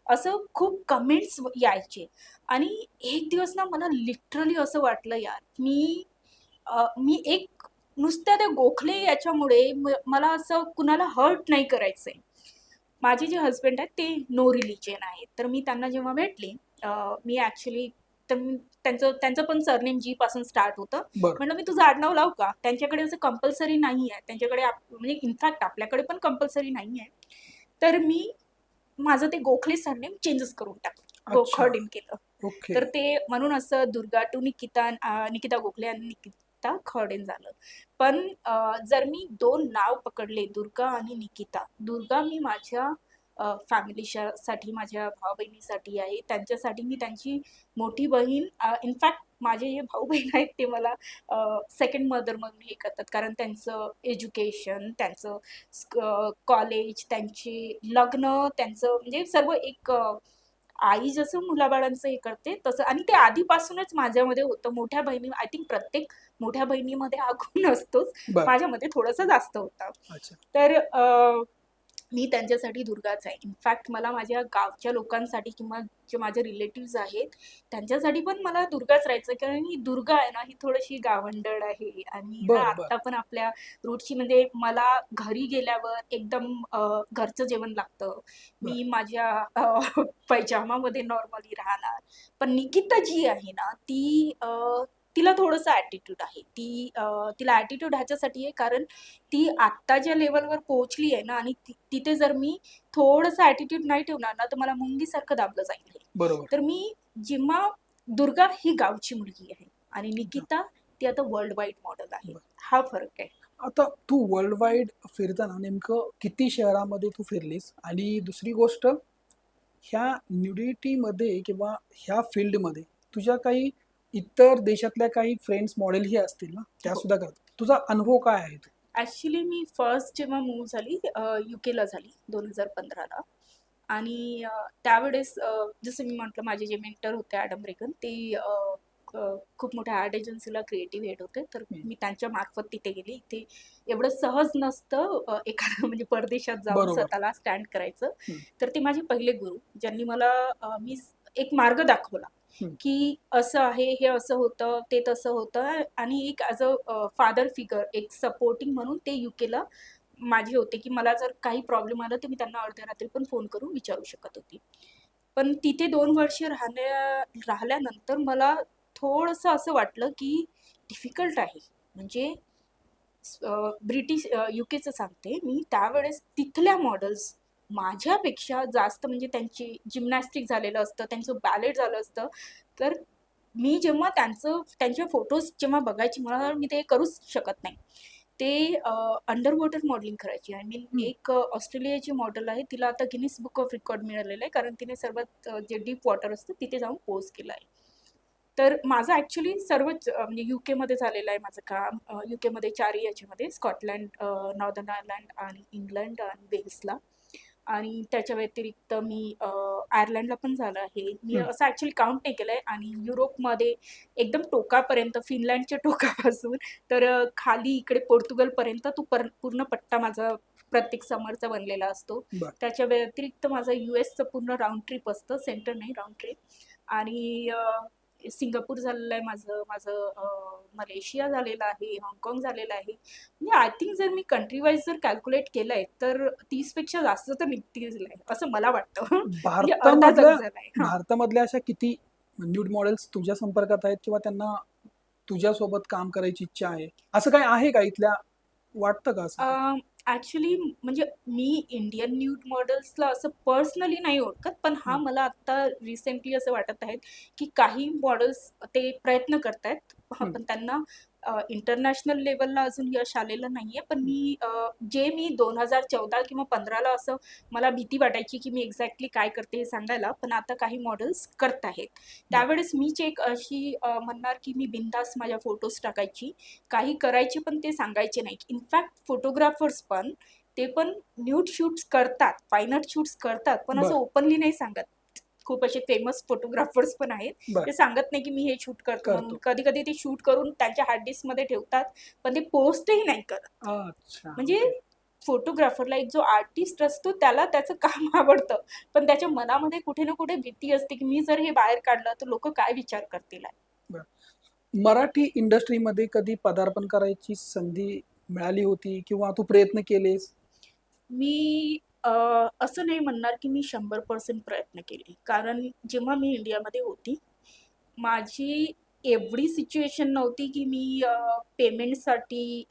असं खूप कमेंट्स यायचे. आणि एक दिवस ना मला लिटरली असं वाटलं, यार मी एक नुसत्या त्या गोखले याच्यामुळे मला असं कुणाला हर्ट नाही करायचंय. माझे जे हस्बंड आहेत ते नो रिलिजन आहेत. तर मी त्यांना जेव्हा भेटले, मी ॲक्च्युली त्यांचं पण सरनेम G पासून स्टार्ट होतं. बरं. म्हटलं, मी तुझं आडनाव लावू का? त्यांच्याकडे असं कंपल्सरी नाही आहे. त्यांच्याकडे म्हणजे इनफॅक्ट आपल्याकडे पण कंपल्सरी नाही आहे. तर मी माझं ते गोखले सरनेम चेंजेस करून टाकलं, गोखडीन केलं. ओके. तर ते म्हणून असं दुर्गा टू निकिता गोखले आणि निकिता खडेन झालं. पण जर मी 2 नाव पकडले, दुर्गा आणि निकिता. दुर्गा मी माझ्या फॅमिलीसाठी, माझ्या भाऊ-बहिणीसाठी आहे. त्यांच्यासाठी मी त्यांची मोठी बहीण. इनफॅक्ट माझे जे भाऊ-बहीण आहेत ते मला सेकंड मदर म्हणून हे करतात, कारण त्यांचं एज्युकेशन, त्यांचं कॉलेज, त्यांचे लग्न, त्यांचं म्हणजे सर्व एक आई जसं मुलाबाळांचं हे करते तसं. आणि ते आधीपासूनच माझ्यामध्ये होतं. मोठ्या बहिणी, आय थिंक प्रत्येक मोठ्या बहिणीमध्ये हा गुण असतोच. बरं. माझ्यामध्ये थोडंसं जास्त होता. अच्छा. तर मी त्यांच्यासाठी दुर्गाच आहे. इनफॅक्ट मला माझ्या गावच्या लोकांसाठी किंवा जे माझे रिलेटिव्स आहेत त्यांच्यासाठी पण मला दुर्गाच राहायचं, कारण ही दुर्गा आहे ना, ही थोडीशी गावंढळ आहे. आणि बरं, आता पण आपल्या रूटची, म्हणजे मला घरी गेल्यावर एकदम घरचं जेवण लागतं. मी माझ्या पैजामामध्ये नॉर्मली राहणार. पण निकिता जी आहे ना, ती तिला थोडंसं ॲटिट्यूड आहे. तिला ॲटिट्यूड ह्याच्यासाठी आहे कारण ती आत्ता ज्या लेवलवर पोहोचली आहे ना आणि तिथे जर मी थोडंसं ॲटिट्यूड नाही ठेवणार ना तर मला मुंगीसारखं दाबलं जाईल हे. बरोबर. तर मी जेव्हा दुर्गा ही गावची मुलगी आहे आणि निकिता ती आता वर्ल्ड वाईड मॉडेल आहे. हा फरक आहे. आता तू वर्ल्ड वाईड फिरताना नेमकं किती शहरामध्ये तू फिरलीस, आणि दुसरी गोष्ट, ह्या न्यूडिटीमध्ये किंवा ह्या फील्डमध्ये तुझ्या काही इतर देशातल्या काही फ्रेंड्स मॉडेलही असतील ना, त्या हो. सुद्धा करतात. तुझा अनुभव काय आहे तो? ॲक्च्युली मी फर्स्ट जेव्हा मूव्ह झाली यूकेला झाली 2015ला आणि त्यावेळेस जसं मी म्हटलं माझे जे मेंटर होते ॲडम रेगन ते खूप मोठ्या ॲड एजन्सीला क्रिएटिव्ह हेड होते. तर मी त्यांच्या मार्फत तिथे गेली. इथे एवढं सहज नसतं एखादं म्हणजे परदेशात जाऊन बरोबर. स्वतःला स्टँड करायचं. हं. तर ते माझे पहिले गुरु ज्यांनी मला एक मार्ग दाखवला की असं आहे, हे असं होतं, ते तसं होतं आणि एक ॲज अ फादर फिगर एक सपोर्टिंग म्हणून ते यूकेला माझे होते की मला जर काही प्रॉब्लेम आला तर मी त्यांना अर्ध्या रात्री पण फोन करून विचारू शकत होती. पण तिथे 2 वर्ष राहिल्यानंतर मला थोडंसं असं वाटलं की डिफिकल्ट आहे. म्हणजे ब्रिटिश यूकेचं सांगते मी, त्यावेळेस तिथल्या मॉडेल्स माझ्यापेक्षा जास्त म्हणजे त्यांची जिम्नॅस्टिक झालेलं असतं, त्यांचं बॅलेट झालं असतं. तर मी जेव्हा त्यांचे फोटोज जेव्हा बघायची मला मी ते करूच शकत नाही. ते अंडर वॉटर मॉडेलिंग करायची. आय मीन एक ऑस्ट्रेलियाची मॉडेल आहे, तिला आता गिनीज बुक ऑफ रेकॉर्ड मिळालेलं आहे कारण तिने सर्वात जे डीप वॉटर असतं तिथे जाऊन पोज केला आहे. तर माझं ॲक्च्युली सर्वच म्हणजे यूकेमध्ये झालेलं आहे माझं काम. यूकेमध्ये 4 याच्यामध्ये स्कॉटलँड, नॉर्दर्न आयर्लंड आणि इंग्लंड आणि वेल्सला. आणि त्याच्या व्यतिरिक्त मी आयर्लंडला पण झालं आहे. मी असं ॲक्च्युली काउंट नाही केलं आहे. आणि युरोपमध्ये एकदम टोकापर्यंत फिनलँडच्या टोकापासून तर खाली इकडे पोर्तुगलपर्यंत तो पूर्ण पट्टा माझा प्रत्येक समरचा बनलेला असतो. बरं. त्याच्या व्यतिरिक्त माझं US चं पूर्ण राऊंड ट्रिप असतं, सेंटर नाही राऊंड ट्रिप. आणि सिंगापूर झालेलं आहे माझं मलेशिया झालेलं आहे, हाँगकाँग झालेलं आहे. म्हणजे आय थिंक जर मी कंट्री वाईज जर कॅल्क्युलेट केलंय तर 30पेक्षा जास्त तर निघतील आहे, असं मला वाटतं. म्हणजे अर्धा जग झालाय. हां. भारतामधल्या अशा किती न्यूड मॉडेल्स तुझ्या संपर्कात आहेत किंवा त्यांना तुझ्यासोबत काम करायची इच्छा आहे, असं काय आहे का इथल्या? वाटतं का असं? ॲक्च्युली म्हणजे मी इंडियन न्यूड मॉडेल्सला असं पर्सनली नाही ओळखत, पण मला आत्ता रिसेंटली असं वाटत आहेत की काही मॉडेल्स ते प्रयत्न करतायत. पण त्यांना इंटरनॅशनल लेवलला अजून यश आलेलं नाहीये. पण मी 2014 किंवा 15ला असं मला भीती वाटायची की मी एक्झॅक्टली काय करते हे सांगायला, पण आता काही मॉडेल्स करत आहेत. त्यावेळेस मीच एक अशी म्हणणार की मी बिनधास्त माझ्या फोटोज टाकायची, काही करायचे पण ते सांगायचे नाही. इनफॅक्ट फोटोग्राफर्स पण ते पण न्यूड शूट्स करतात, फाईन आर्ट शूट्स करतात, पण असं बरं. ओपनली नाही सांगत. खूप असे फेमस फोटोग्राफर्स पण आहेत, बरं. ते सांगत नाही की मी हे शूट करतो म्हणून. करतो. कधी-कधी ते शूट करून त्यांच्या हार्ड डिस्कमध्ये ठेवतात, पण ते पोस्टही नाही करत. अच्छा. म्हणजे फोटोग्राफरला एक जो आर्टिस्ट असतो त्याला त्याचं काम आवडतं, पण त्याच्या मनामध्ये कुठे ना कुठे भीती असते की मी जर हे बाहेर काढलं तर लोक काय विचार करतील. मराठी इंडस्ट्रीमध्ये कधी पदार्पण करायची संधी मिळाली होती किंवा तू प्रयत्न केलेस? मी असं नाही म्हणणार की मी 100% प्रयत्न केले, कारण जेव्हा मी इंडियामध्ये होती माझी एवढी सिच्युएशन नव्हती की मी पेमेंटसाठी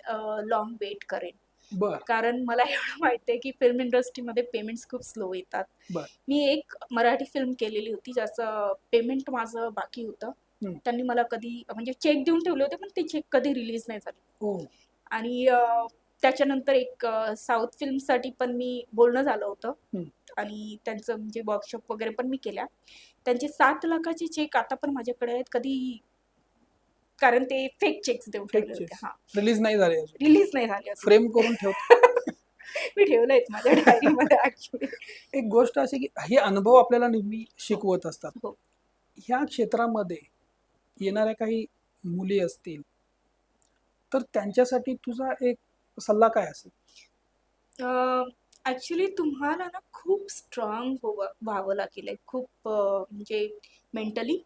लॉंग वेट करेन. बर. कारण मला एवढं माहिती आहे की फिल्म इंडस्ट्रीमध्ये पेमेंट्स खूप स्लो येतात. बर. मी एक मराठी फिल्म केलेली होती ज्याचं पेमेंट माझं बाकी होतं. त्यांनी मला कधी म्हणजे चेक देऊन ठेवले होते, पण ते चेक कधी रिलीज नाही झाले. आणि त्याच्यानंतर एक साऊथ फिल्मसाठी पण मी बोलणं झालं होतं आणि त्यांचं म्हणजे वर्कशॉप वगैरे पण मी केल्या. त्यांचे 7 लाखाचे चेक आता पण माझ्याकडे आहेत. कधी कारण ते फेक चेक्स देऊन ठेवले होते. हां. रिलीज नाही झाले अजून. रिलीज नाही झाले अजून. फ्रेम करून ठेव. मी ठेवलंय माझ्या डायरीमध्ये ॲक्च्युली. एक गोष्ट अशी की हे अनुभव आपल्याला नेहमी शिकवत असतात. हो. ह्या क्षेत्रामध्ये येणाऱ्या काही मुली असतील तर त्यांच्यासाठी तुझा एक सल्ला काय असेल? ॲक्च्युली तुम्हाला ना खूप स्ट्रॉंग व्हावं लागेल. खूप म्हणजे मेंटली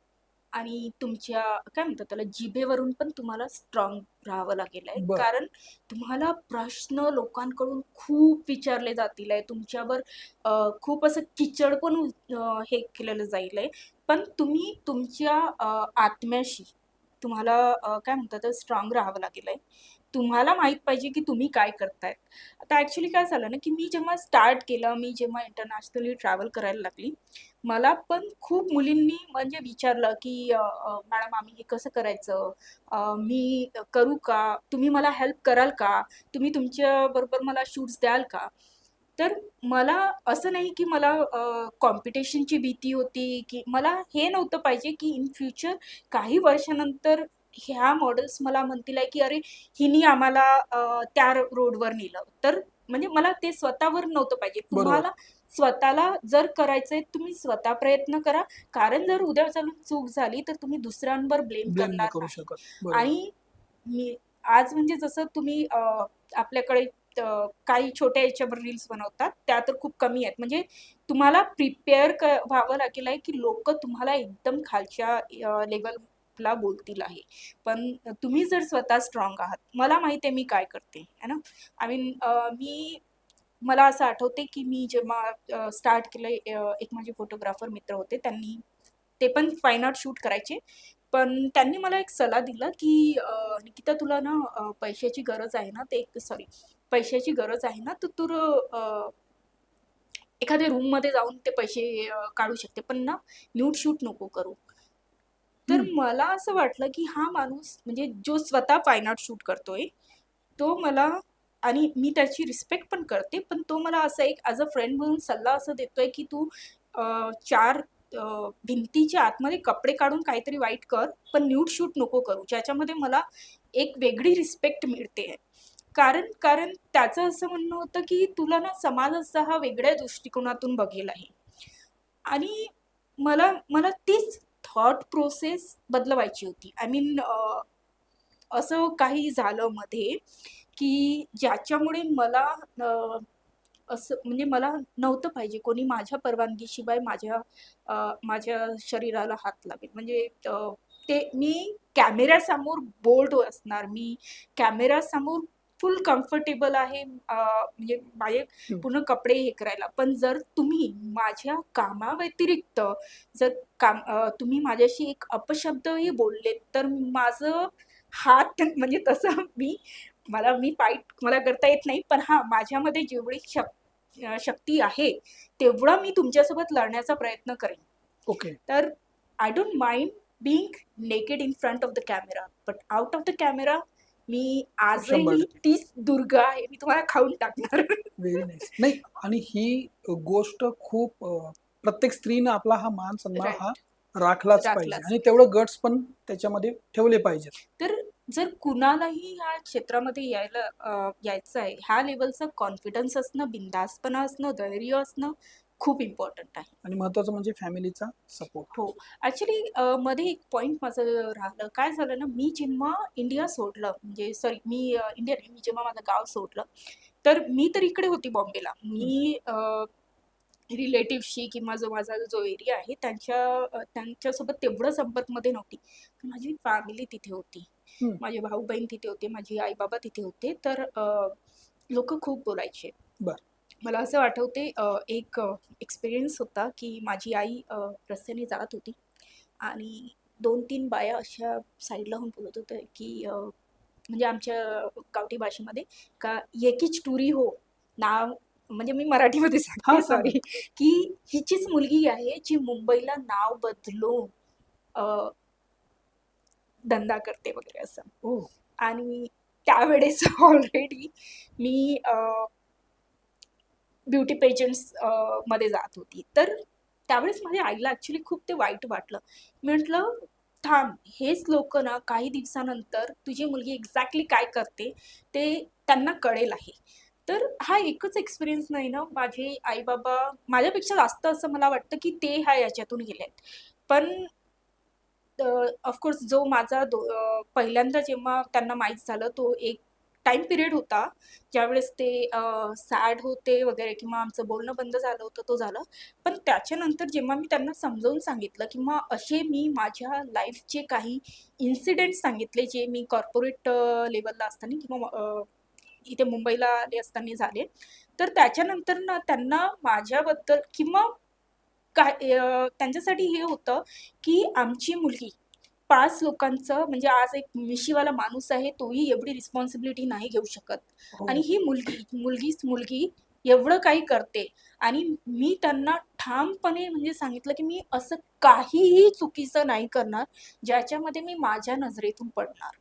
आणि तुमच्या काय म्हणतात त्याला जिभेवरून पण तुम्हाला स्ट्रॉंग राहावं लागेल आहे. बरं. कारण तुम्हाला प्रश्न लोकांकडून खूप विचारले जातील आहे. तुमच्यावर खूप असं किचड पण हे केलेलं जाईल आहे. पण तुम्ही तुमच्या आत्म्याशी तुम्हाला काय म्हणतात स्ट्रॉंग राहावं लागेल आहे. तुम्हाला माहीत पाहिजे की तुम्ही काय करताय. आता ॲक्च्युली काय झालं ना, की मी जेव्हा स्टार्ट केलं, मी जेव्हा इंटरनॅशनली ट्रॅव्हल करायला लागली, मला पण खूप मुलींनी म्हणजे विचारलं, की "मॅडम आम्ही हे कसं करायचं? मी करू का? तुम्ही मला हेल्प कराल का? तुम्ही तुमच्याबरोबर मला शूट्स द्याल का?" तर मला असं नाही की मला कॉम्पिटिशनची भीती होती, की मला हे नव्हतं पाहिजे की इन फ्युचर काही वर्षानंतर ह्या मॉडेल्स मला म्हणतील आहे, की "अरे, हिने आम्हाला त्या रोडवर नेलं." तर म्हणजे मला ते स्वतःवर नव्हतं पाहिजे. बरोबर. तुम्हाला स्वतःला जर करायचंय, तुम्ही स्वतः प्रयत्न करा. कारण जर उद्या चालून चूक झाली, तर तुम्ही दुसऱ्यांवर ब्लेम ब्लेम नाही करणार करू नाही. शकत. बरोबर. आणि मी आज म्हणजे जसं तुम्ही आपल्याकडे काही छोट्या ह्याच्यावर रील्स बनवतात, त्या तर खूप कमी आहेत. म्हणजे तुम्हाला प्रिपेअर व्हावं लागेल आहे, की लोकं तुम्हाला एकदम खालच्या लेव्हलला बोलतील आहे. पण तुम्ही जर स्वतः स्ट्राँग आहात. मला माहिती आहे मी काय करते, आहे ना. आय मीन मला असं आठवते, की मी जेव्हा स्टार्ट केलंय एक माझे फोटोग्राफर मित्र होते. ते पण फाईन आर्ट शूट करायचे. पण त्यांनी मला एक सल्ला दिला, की "निकिता तुला ना पैशाची गरज आहे ना, पैशाची गरज आहे ना, तर तू एखाद्या रूममध्ये जाऊन ते पैसे काढू शकते. पण ना न्यूड शूट नको करू." तर हं. मला असं वाटलं, की हा माणूस म्हणजे जो स्वतः फाईन आर्ट शूट करतोय, तो मला आणि मी त्याची रिस्पेक्ट पण करते. पण तो मला असं एक ॲज अ फ्रेंड म्हणून सल्ला असा देतोय, की "तू 4 भिंतीच्या आतमध्ये कपडे काढून काहीतरी वाईट कर, पण न्यूड शूट नको करू." ज्याच्यामध्ये मला एक वेगळी रिस्पेक्ट मिळते. कारण कारण त्याचं असं म्हणणं होतं, की "तुला ना समाज असा हा वेगळ्या दृष्टिकोनातून बघेल आहे." आणि मला मला तीच थॉट प्रोसेस बदलवायची होती. आय मीन असं काही झालं मध्ये, की ज्याच्यामुळे मला अ, असं म्हणजे मला नव्हतं पाहिजे कोणी माझ्या परवानगीशिवाय माझ्या शरीराला हात लावेल. म्हणजे ते मी कॅमेऱ्यासमोर बोल्ड असणार. मी कॅमेऱ्यासमोर फुल कम्फर्टेबल आहे. म्हणजे माझे हं. पूर्ण कपडे हे करायला. पण जर तुम्ही माझ्या कामाव्यतिरिक्त जर तुम्ही माझ्याशी एक अपशब्दही बोललेत, तर माझं हात म्हणजे तसं मी फाईट मला करता येत नाही. पण हां, माझ्यामध्ये जेवढी शक्ती आहे, तेवढा मी तुमच्यासोबत लढण्याचा प्रयत्न करेन. ओके. तर I don't mind being naked in front of the camera, but out of the camera मी आजही 100% तीच दुर्गा आहे. मी तुम्हाला खाऊन टाकणार. Very nice. नाही आणि ही गोष्ट खूप प्रत्येक स्त्रीनं आपला हा मान-सन्मान हा राइट. राखलाच पाहिजे राखलाच आणि पाहिजे. तेवढं गट्स पण त्याच्यामध्ये ठेवले पाहिजेत. तर जर कुणालाही ह्या क्षेत्रामध्ये यायचं आहे, ह्या लेव्हलचा कॉन्फिडन्स असणं, बिनधास्तपणा असणं, धैर्य असणं खूप इम्पॉर्टंट आहे. आणि महत्त्वाचं म्हणजे फॅमिलीचा सपोर्ट. हो. ॲक्चुअली मध्ये एक पॉइंट माझं राहिलं. काय झालं ना, मी जेव्हा इंडिया सोडलं, म्हणजे सॉरी मी इंडिया नाही, मी जेव्हा माझं गाव सोडलं, तर मी तर इकडे होती बॉम्बेला. हं. मी रिलेटिव्हशी किंवा माझा जो एरिया आहे त्यांच्यासोबत तेवढं संपर्कमध्ये नव्हती. पण माझी फॅमिली तिथे होती. हं. माझे भाऊ-बहीण तिथे होते, माझे आई-बाबा तिथे होते. तर लोकं खूप बोलायचे. बरं. मला असं आठवते एक एक्सपिरियन्स होता, की माझी आई रस्त्याने जात होती आणि 2-3 बाया अशा साईडला होऊन बोलत होत्या, की म्हणजे आमच्या गावठी भाषेमध्ये का "ये कीच टुरी हो." नाव म्हणजे मी मराठीमध्ये हां, सांगते सांगा. सॉरी, की हिचीच मुलगी आहे जी मुंबईला नाव बदलून अ, धंदा करते वगैरे असं. ओह! आणि त्यावेळेस ऑलरेडी मी ब्युटी पेजंट्स मध्ये जात होती. तर त्यावेळेस माझ्या आईला ॲक्चुअली खूप ते वाईट वाटलं. मी म्हटलं, "थांब, हेच लोकं ना काही दिवसानंतर तुझी मुलगी एक्झॅक्टली काय करते ते त्यांना कळेल आहे." तर हा एकच एक्सपिरियन्स नाही ना, माझे आई-बाबा माझ्यापेक्षा जास्त असं मला वाटतं, की ते ह्या याच्यातून गेले आहेत. पण ऑफकोर्स जो माझा पहिल्यांदा जेव्हा त्यांना माहीत झालं, तो एक टाईम पिरियड होता, ज्यावेळेस ते सॅड होते वगैरे किंवा आमचं बोलणं बंद झालं होतं, तो झालं. पण त्याच्यानंतर जेव्हा मी त्यांना समजावून सांगितलं किंवा असे मी माझ्या लाईफचे काही इन्सिडेंट्स सांगितले, जे मी कॉर्पोरेट लेव्हलला असताना किंवा इथे मुंबईला आले असताना झाले. तर त्याच्यानंतर ना त्यांना माझ्याबद्दल किंवा त्यांच्यासाठी हे होतं, की आमची मुलगी 5 लोकांचं, म्हणजे आज एक मिशीवाला माणूस आहे, तोही एवढी रिस्पॉन्सिबिलिटी नाही घेऊ शकत. हो. आणि ही मुलगी एवढं काही करते. आणि मी त्यांना ठामपणे म्हणजे सांगितलं, की मी असं काहीही चुकीचं नाही करणार, ज्याच्यामध्ये मी माझ्या नजरेतून पडणार.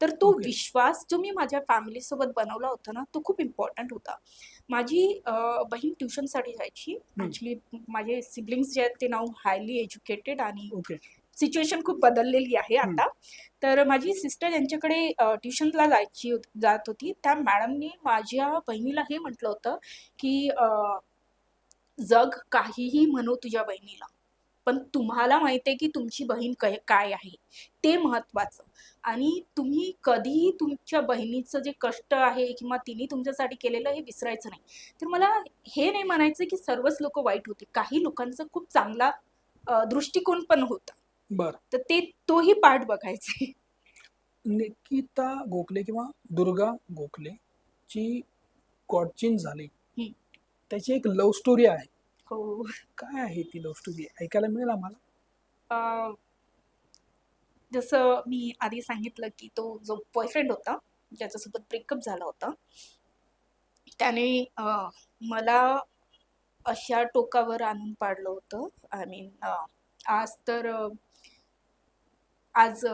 तर तो ओके. विश्वास जो मी माझ्या फॅमिलीसोबत बनवला होता ना, तो खूप इम्पॉर्टंट होता. माझी बहीण ट्युशनसाठी जायची. ॲक्चुअली माझे सिबलिंग्स जे आहेत ते नाऊ हायली एज्युकेटेड आणि ओके. सिच्युएशन खूप बदललेली आहे आता. तर माझी सिस्टर यांच्याकडे ट्युशनला जात होती. त्या मॅडमनी माझ्या बहिणीला हे म्हटलं होतं, की जग काहीही म्हणो तुझ्या बहिणीला, पण तुम्हाला माहिती आहे की तुमची बहीण काय आहे ते महत्त्वाचं. आणि तुम्ही कधीही तुमच्या बहिणीचं जे कष्ट आहे किंवा तिने तुमच्यासाठी केलेलं हे विसरायचं नाही. तर मला हे नाही म्हणायचं की सर्वच लोक वाईट होते. काही लोकांचा खूप चांगला दृष्टिकोन पण होता. बर. तर तोही पार्ट बघायचे. निकिता गोखले किंवा दुर्गा गोखले ची गॉड झाली, हम्म. त्याची एक लव्ह स्टोरी आहे. हो. काय आहे ती लव्ह स्टोरी? ऐकायला मिळेल आम्हाला? अं, जसं मी आधी सांगितलं की तो जो बॉयफ्रेंड होता, ज्याच्यासोबत ब्रेकअप झाला होता, त्याने मला अशा टोकावर आणून पाडलं होतं. आय मीन आज तर आज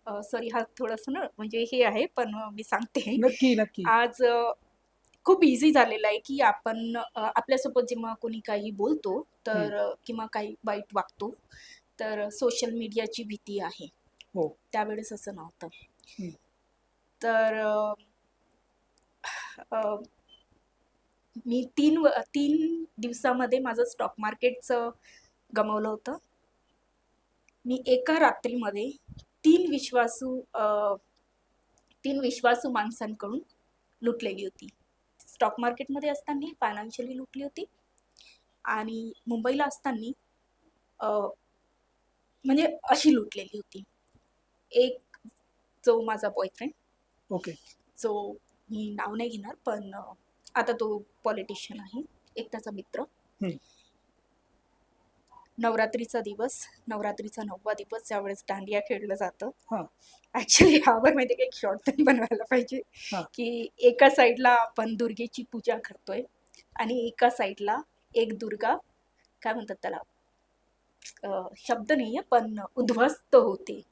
सॉरी, हा थोडंसं ना म्हणजे हे आहे, पण मी सांगते. नक्की नक्की. आज खूप इझी झालेलं आहे की आपण आपल्यासोबत जेव्हा कोणी काही बोलतो तर किंवा काही वाईट वागतो, तर सोशल मीडियाची भीती आहे. हो. त्यावेळेस असं नव्हतं. हम्म. तर मी 3 दिवसामध्ये माझं स्टॉक मार्केटचं गमावलं होतं. मी एका रात्रीमध्ये 3 विश्वासू माणसांकडून लुटलेली होती. स्टॉक मार्केटमध्ये असताना फायनान्शियली लुटली होती आणि मुंबईला असताना म्हणजे अशी लुटलेली होती. एक जो माझा बॉयफ्रेंड, ओके. जो मी नाव नाही घेणार, पण आता तो पॉलिटिशियन आहे. एक त्याचा मित्र. नवरात्रीचा 9वा दिवस ज्यावेळेस दांडिया खेळलं जातं. हा. ऍक्च्युली ह्यावर माहिती का एक शॉर्ट फिल्म बनवायला पाहिजे. हा. की एका साईडला आपण दुर्गेची पूजा करतोय आणि एका साईडला एक दुर्गा, काय म्हणतात त्याला, शब्द नाहीये पण उद्ध्वस्त होते.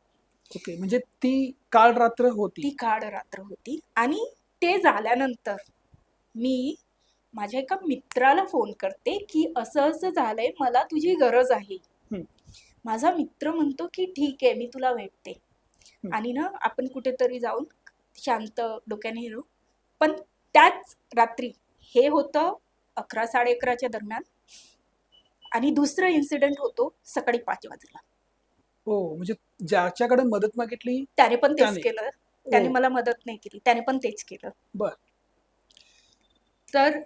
ओके. म्हणजे ती काळ रात्र होती. ती काळ रात्र होती. आणि ते झाल्यानंतर मी माझ्या एका मित्राला फोन करते की असं असं झालंय, मला तुझी गरज आहे. माझा मित्र म्हणतो की ठीक आहे, मी तुला भेटते आणि ना आपण कुठेतरी जाऊन शांत डोक्याने राहू. पण त्याच रात्री, हे होतं 11-11:30च्या दरम्यान, आणि दुसरं इन्सिडेंट होतो सकाळी 5 वाजता. हो, म्हणजे ज्याच्याकडे मदत मागितली त्याने पण तेच त्याने. केलं. त्याने हो. मला मदत नाही केली, त्याने पण तेच केलं. बर. तर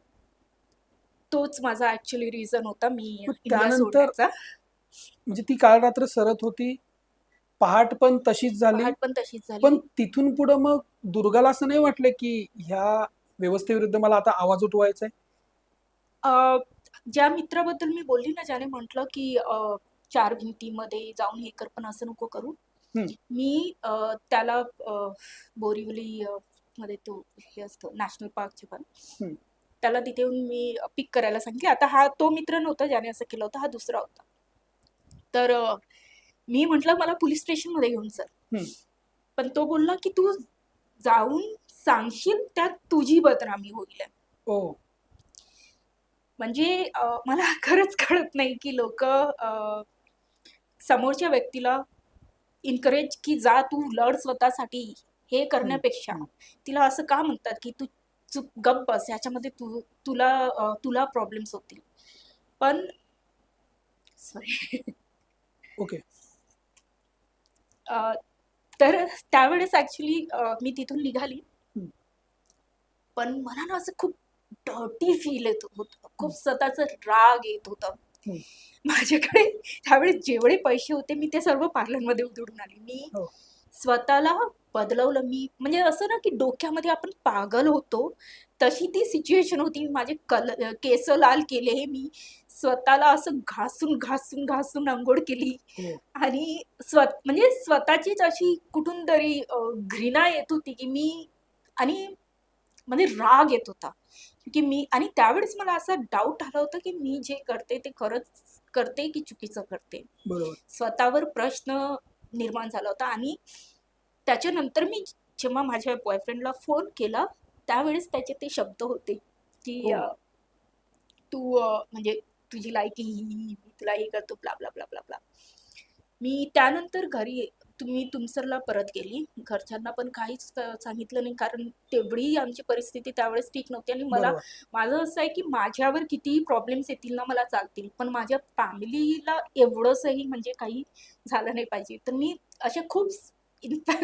तोच माझा ऍक्च्युली रिझन होता मी मग इंडिया त्यानंतर सोडण्याचा. म्हणजे ती काळ रात्र सरत होती, पहाट पण तशीच झाली. पहाट पण तशीच झाली. पण तिथून पुढे मग दुर्गाला असं नाही वाटलं की ह्या व्यवस्थेविरुद्ध मला आता आवाज उठवायचा आहे? ज्या मित्राबद्दल मी बोलली ना, ज्याने म्हटलं की 4 भिंतीमध्ये जाऊन हे कर, पण असं नको करू. मी त्याला बोरिवली मध्ये तो हे असतं नॅशनल पार्कचे पण, त्याला तिथे येऊन मी पिक करायला सांगितले. आता हा तो मित्र नव्हता ज्याने असं केलं होतं, हा दुसरा होता. तर मी म्हटलं मला पोलीस स्टेशनमध्ये घेऊन चल. पण तो बोलला की तू जाऊन सांगशील त्यात तुझी बदनामी होईल. म्हणजे मला खरंच कळत नाही की लोक समोरच्या व्यक्तीला इन्करेज की जा तू लढ स्वतःसाठी, हे करण्यापेक्षा तिला असं का म्हणतात की तू चुप गप्प बस, ह्याच्यामध्ये तुला प्रॉब्लेम्स होतील. पण सॉरी. ओके. तर त्यावेळेस ऍक्च्युली मी तिथून निघाली, पण मला ना असं खूप डर्टी फील येत होतं, खूप स्वतःचं राग येत होतं. माझ्याकडे त्यावेळेस जेवढे पैसे होते मी ते सर्व पार्लरमध्ये उधळून आले. मी स्वतःला बदलवलं. मी म्हणजे असं ना की डोक्यामध्ये आपण पागल होतो, तशी ती सिच्युएशन होती. माझे केस लाल केले, मी स्वतःला असं घासून घासून घासून अंघोळ केली हो. आणि म्हणजे स्वतःचीच अशी कुठून तरी घृणा येत होती की मी, आणि म्हणजे राग येत होता की मी, आणि त्यावेळेस मला असा डाऊट आला होता की मी जे करते ते खरंच करते की चुकीचं करते. बरोबर. स्वतःवर प्रश्न निर्माण झाला होता. आणि त्याच्यानंतर मी जेव्हा माझ्या बॉयफ्रेंडला फोन केला त्यावेळेस त्याचे ते शब्द होते की हो. तू म्हणजे तुझी लायकी ही, मी तुला हे करतो, blah blah blah blah blah. मी त्यानंतर घरी तुम्ही तुमसरला परत गेली. घरच्यांना पण काहीच सांगितलं नाही, कारण तेवढी आमची परिस्थिती त्यावेळेस ठीक नव्हती. आणि बरोबर. माझं असं आहे की माझ्यावर कितीही प्रॉब्लेम्स येतील ना मला चालतील, पण माझ्या फॅमिलीला एवढंसही म्हणजे काही झालं नाही पाहिजे. तर मी अशा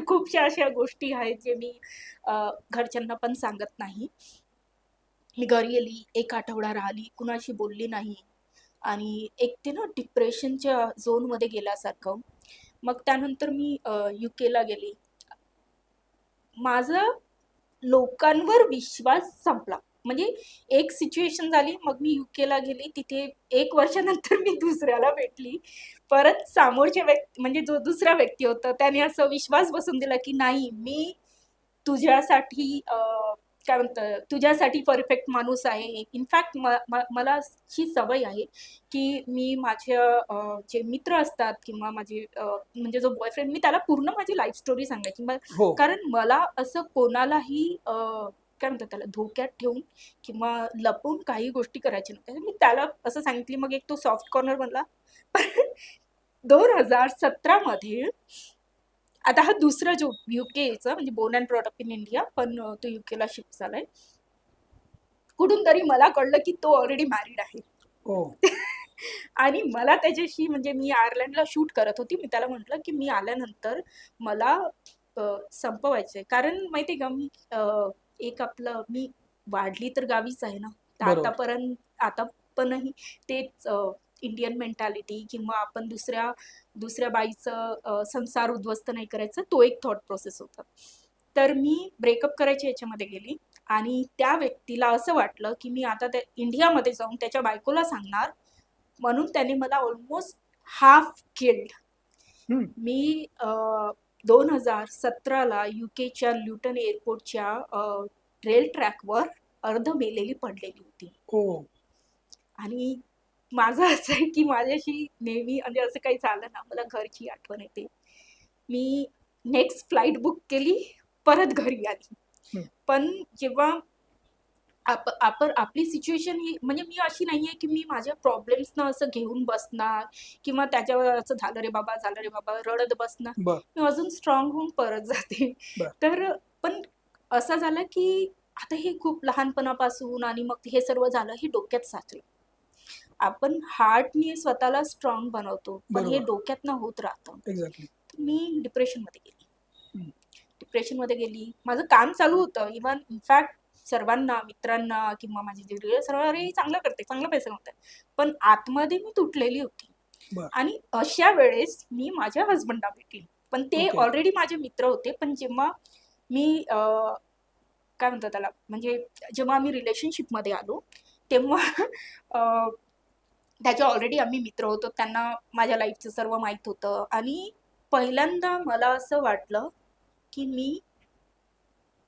खूपशा अशा गोष्टी आहेत जे मी घरच्यांना पण सांगत नाही. मी घरी गेली, 1 आठवडा राहिली, कुणाशी बोलली नाही आणि एक ते ना डिप्रेशनच्या झोनमध्ये गेल्यासारखं. मग त्यानंतर मी यूकेला गेली. माझा लोकांवर विश्वास संपला. म्हणजे एक सिच्युएशन झाली, मग मी यूकेला गेली. तिथे 1 वर्षानंतर मी दुसऱ्याला भेटली. परत समोरच्या व्यक्ती, म्हणजे जो दुसरा व्यक्ती होता त्याने असा विश्वास बसवून दिला की नाही, मी तुझ्यासाठी काय म्हणतात, तुझ्यासाठी परफेक्ट माणूस आहे. इनफॅक्ट मला अशी सवय आहे की मी माझ्या जे मित्र असतात किंवा माझे म्हणजे जो बॉयफ्रेंड, मी त्याला पूर्ण माझी लाईफ स्टोरी सांगायची. हो. कारण मला असं कोणालाही काय म्हणतात त्याला धोक्यात ठेवून किंवा लपवून काही गोष्टी करायच्या नव्हत्या. मी त्याला असं सांगितली. मग एक तो सॉफ्ट कॉर्नर बनला. 2017 मध्ये, आता हा दुसरा जो युकेचा म्हणजे born and brought up in India, पण तो युकेला शिफ्ट झालाय. कुठून तरी मला कळलं की तो ऑलरेडी मॅरिड आहे. हो. आणि मला त्याच्याशी, म्हणजे मी आयर्लंडला शूट करत होती. मी त्याला म्हटलं की मी आल्यानंतर मला संपवायचंय. कारण माहितीये का, मी एक आपलं, मी वाढली तर गावीच आहे ना, तर बरोबर. आता पणही तेच इंडियन मेंटॅलिटी, किंवा आपण दुसऱ्या बाईचं संसार उद्ध्वस्त नाही करायचं, तो एक थॉट प्रोसेस होता. तर मी ब्रेकअप करायच्या याच्यामध्ये गेली आणि त्या व्यक्तीला असं वाटलं की मी आता त्या इंडियामध्ये जाऊन त्याच्या बायकोला सांगणार, म्हणून त्याने मला ऑलमोस्ट हाफ किल्ड. हम्म. मी 2017ला युकेच्या ल्युटन एअरपोर्टच्या रेल ट्रॅकवर अर्ध मेलेली पडलेली होती. हो. आणि माझं असं आहे की माझ्याशी नेहमी म्हणजे असं काही झालं ना, मला घरची आठवण येते. मी नेक्स्ट फ्लाईट बुक केली, परत घरी आली. हम्म. पण जेव्हा आपण आपली सिच्युएशन ही, म्हणजे मी अशी नाहीये की मी माझ्या प्रॉब्लेम्सना असं घेऊन बसणार किंवा त्याच्यावर असं झालं रे बाबा रडत बसणार. बर. मी अजून स्ट्रॉंग होऊन परत जाते. बर. तर पण असं झालं की आता हे खूप लहानपणापासून आणि मग हे सर्व झालं, हे डोक्यात साचलं. आपण हार्टने स्वतःला स्ट्रॉंग बनवतो, पण हे बरोबर. डोक्यातनं होत राहतं. एक्झॅक्टली. मी डिप्रेशनमध्ये गेली. हम्म. डिप्रेशनमध्ये गेली. माझं काम चालू होतं. इव्हन इनफॅक्ट सर्वांना, मित्रांना किंवा माझे जे रिलेटिव्ह सर्व, अरे चांगलं करते, चांगलं पैसे मिळतात. पण आतमध्ये मी तुटलेली होती. बर. आणि अशा वेळेस मी माझ्या हसबंडला भेटली. पण ते ओके. ऑलरेडी माझे मित्र होते. पण जेव्हा मी काय म्हणतात त्याला, म्हणजे जेव्हा आम्ही रिलेशनशिपमध्ये आलो तेव्हा त्याच्या ऑलरेडी आम्ही मित्र होतो. त्यांना माझ्या लाईफचं सर्व माहीत होतं. आणि पहिल्यांदा मला असं वाटलं की मी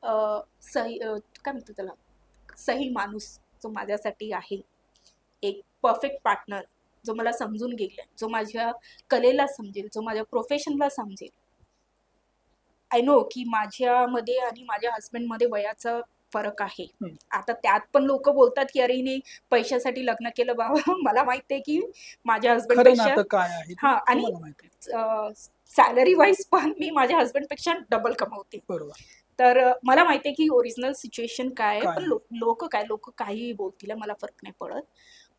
काय म्हणतात त्याला, सही माणूस जो माझ्यासाठी आहे, एक परफेक्ट पार्टनर जो मला समजून घेईल, जो माझ्या कलेला समजेल, जो माझ्या प्रोफेशनला समजेल. आय नो की माझ्यामध्ये आणि माझ्या हस्बंडमध्ये वयाचा फरक आहे. हम्म. आता त्यात पण लोक बोलतात की अरे हिने पैशासाठी लग्न केलं बाबा. मला माहिती आहे की माझ्या खरं हस्बंडपेक्षा, नातं काय आहे ते हा, आणि तुम्हाला माहिती आहे. सॅलरी वाईज पण मी माझ्या हस्बंडपेक्षा डबल कमवते. बरोबर. तर मला माहिती आहे की ओरिजिनल सिच्युएशन काय आहे. काय पण आहे? लोक काहीही बोलतील, मला फरक नाही पडत.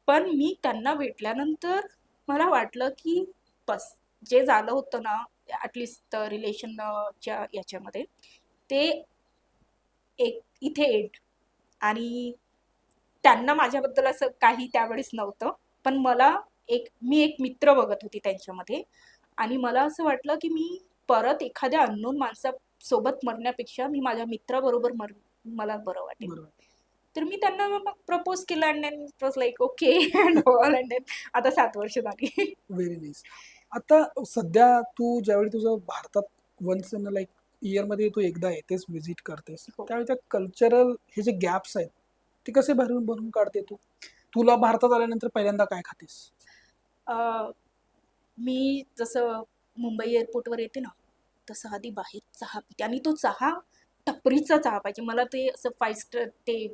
पण मी त्यांना भेटल्यानंतर मला वाटलं की बस, जे झालं होतं ना ॲटलिस्ट रिलेशनच्या याच्यामध्ये, ते एक इथे एंड. आणि त्यांना माझ्याबद्दल असं काही त्यावेळेस नव्हतं. पण मी एक मित्र बघत होती त्यांच्यामध्ये. आणि मला असं वाटलं की मी परत एखाद्या अननोन माणसासोबत मरण्यापेक्षा मी माझ्या मित्राबरोबर मला बरं वाटेल. बरोबर. तर मी त्यांना मग प्रपोज केलं and then it was like okay and all and then आता 7 वर्ष झाली. Very nice. आता सध्या तू ज्यावेळी तुझं भारतात वन्स इन लाईक इयरमध्ये तू एकदा येतेस, व्हिजिट करतेस, हो. त्यावेळी त्या कल्चरल हे जे गॅप्स आहेत ते कसे भरून भरून काढते तू? तुला भारतात आल्यानंतर पहिल्यांदा काय खातेस? अं, मी जसं मुंबई एअरपोर्टवर येते ना, तसं आधी बाहेर चहा पिते आणि तो चहा टपरीचा चहा पाहिजे. मला ते असं 5 स्टार ते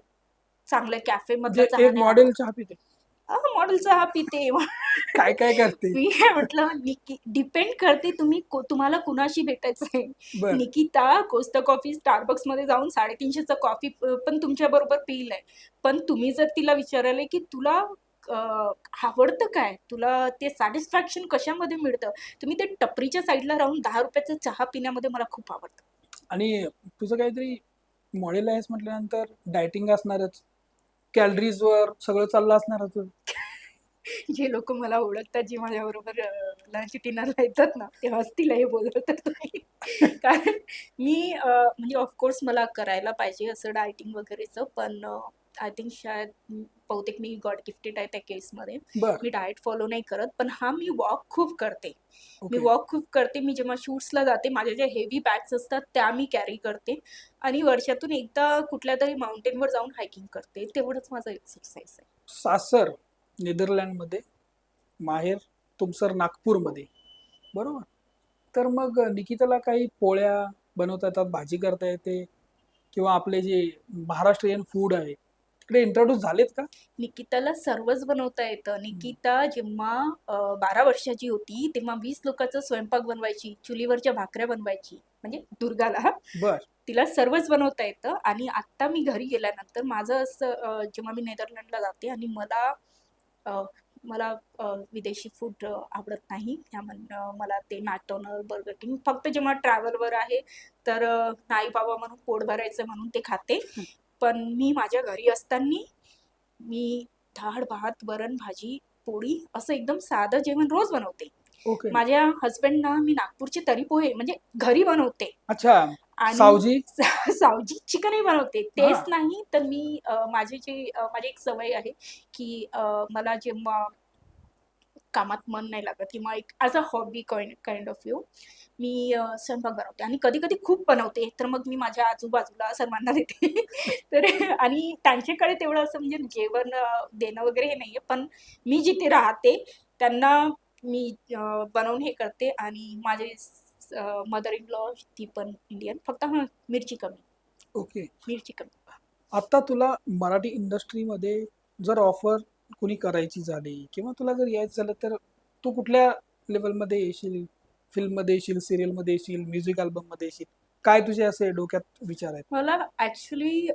चांगल्या कॅफेमधला म्हणजे चहा एक नाही मॉडेल आवडत. चहा पिते, मॉडेल चहा पिते. काय काय करते? मी काय म्हटलं, डिपेंड करते तुम्हाला कुणाशी भेटायचं आहे. बर. निकिता कोस्टा कॉफी स्टारबक्समध्ये जाऊन 350चा कॉफी पण तुमच्या बरोबर पिईल आहे. पण तुम्ही जर तिला विचारले की तुला आवडतं काय? तुला ते सॅटिस्फॅक्शन कशामध्ये मिळतं? तुम्ही ते टपरीच्या साईडला राहून 10 रुपयाचा चहा पिण्यामध्ये मला खूप आवडतं. आणि तुझं काहीतरी मॉडेल आहेस म्हटल्यानंतर डायटिंग असणारच, कॅलरीजवर सगळं चाललं असणारच. जे लोक मला ओळखतात, जे माझ्याबरोबर लंच डिनरला येतात ना, ते हसतील हे बोललं तर तुम्ही. कारण मी म्हणजे ऑफकोर्स मला करायला पाहिजे असं डायटिंग वगैरेचं, पण आय थिंक शायद बहुतेक मी गॉड गिफ्टेड आहे त्या केसमध्ये. बर. मी डाएट फॉलो नाही करत, पण हा मी वॉक खूप करते. मी ओके. वॉक खूप करते. मी जेव्हा शूट्सला जाते, माझ्या ज्या हेवी बॅग्स असतात त्या मी कॅरी करते आणि वर्षातून एकदा कुठल्या तरी माउंटेनवर जाऊन हायकिंग करते. तेवढंच माझं एक्सरसाइज आहे. सासर नेदरलँडमध्ये, माहेर तुमसर नागपूरमध्ये, बरोबर? तर मग निकिताला काही पोळ्या बनवता येतात, भाजी करता येते, किंवा आपले जे महाराष्ट्रीयन फूड आहे तिकडे इंट्रोड्यूस झालेत का? निकिताला सर्वच बनवता येतं. निकिता जेव्हा 12 वर्षाची होती, तेव्हा 20 लोकांचा स्वयंपाक बनवायची, चुलीवरच्या भाकऱ्या बनवायची. म्हणजे दुर्गाला. बर. तिला सर्वच बनवता येतं आणि आत्ता मी घरी गेल्यानंतर माझं असं जेव्हा मी नेदरलँडला जाते आणि मला अ, मला विदेशी फूड आवडत नाही. त्यामुळे मला ते मॅकडोनल्ड, बर्गर किंग फक्त जेव्हा ट्रॅव्हलवर आहे तर नाही बाबा म्हणून पोट भरायचं म्हणून ते खाते. पण मी माझ्या घरी असताना मी डाळ, भात, वरण, भाजी, पोळी असं एकदम साधं जेवण रोज बनवते. ओके. माझ्या हसबंडना मी नागपूरचे तर्री पोहे म्हणजे घरी बनवते अच्छा. आणि सावजी. सावजी चिकनही बनवते. हा. टेस्ट नाही तर मी माझी एक सवय आहे की मला जेव्हा कामात मन नाही लागत किंवा एक as a hobby kind of view मी स्वयंपाक बनवते आणि कधी-कधी खूप बनवते. तर मग मी माझ्या आजूबाजूला सर्वांना देते. तर आणि त्यांच्याकडे तेवढं असं म्हणजे जेवण देणं वगैरे हे नाहीये. पण मी जिथे राहते त्यांना मी बनवून हे करते आणि माझे मदर इन लॉ ती पण इंडियन. फक्त हां, मिरची कमी. ओके. मिरची कमी. आता तुला मराठी इंडस्ट्रीमध्ये जर ऑफर कुणी करायची झाली किंवा तुला जर यायचं झालं तर तू कुठल्या लेवलमध्ये येशील? फिल्ममध्ये येशील, सिरियलमध्ये येशील, म्युझिक अल्बममध्ये येशील? काय तुझे असे डोक्यात विचार आहेत? मला ॲक्च्युली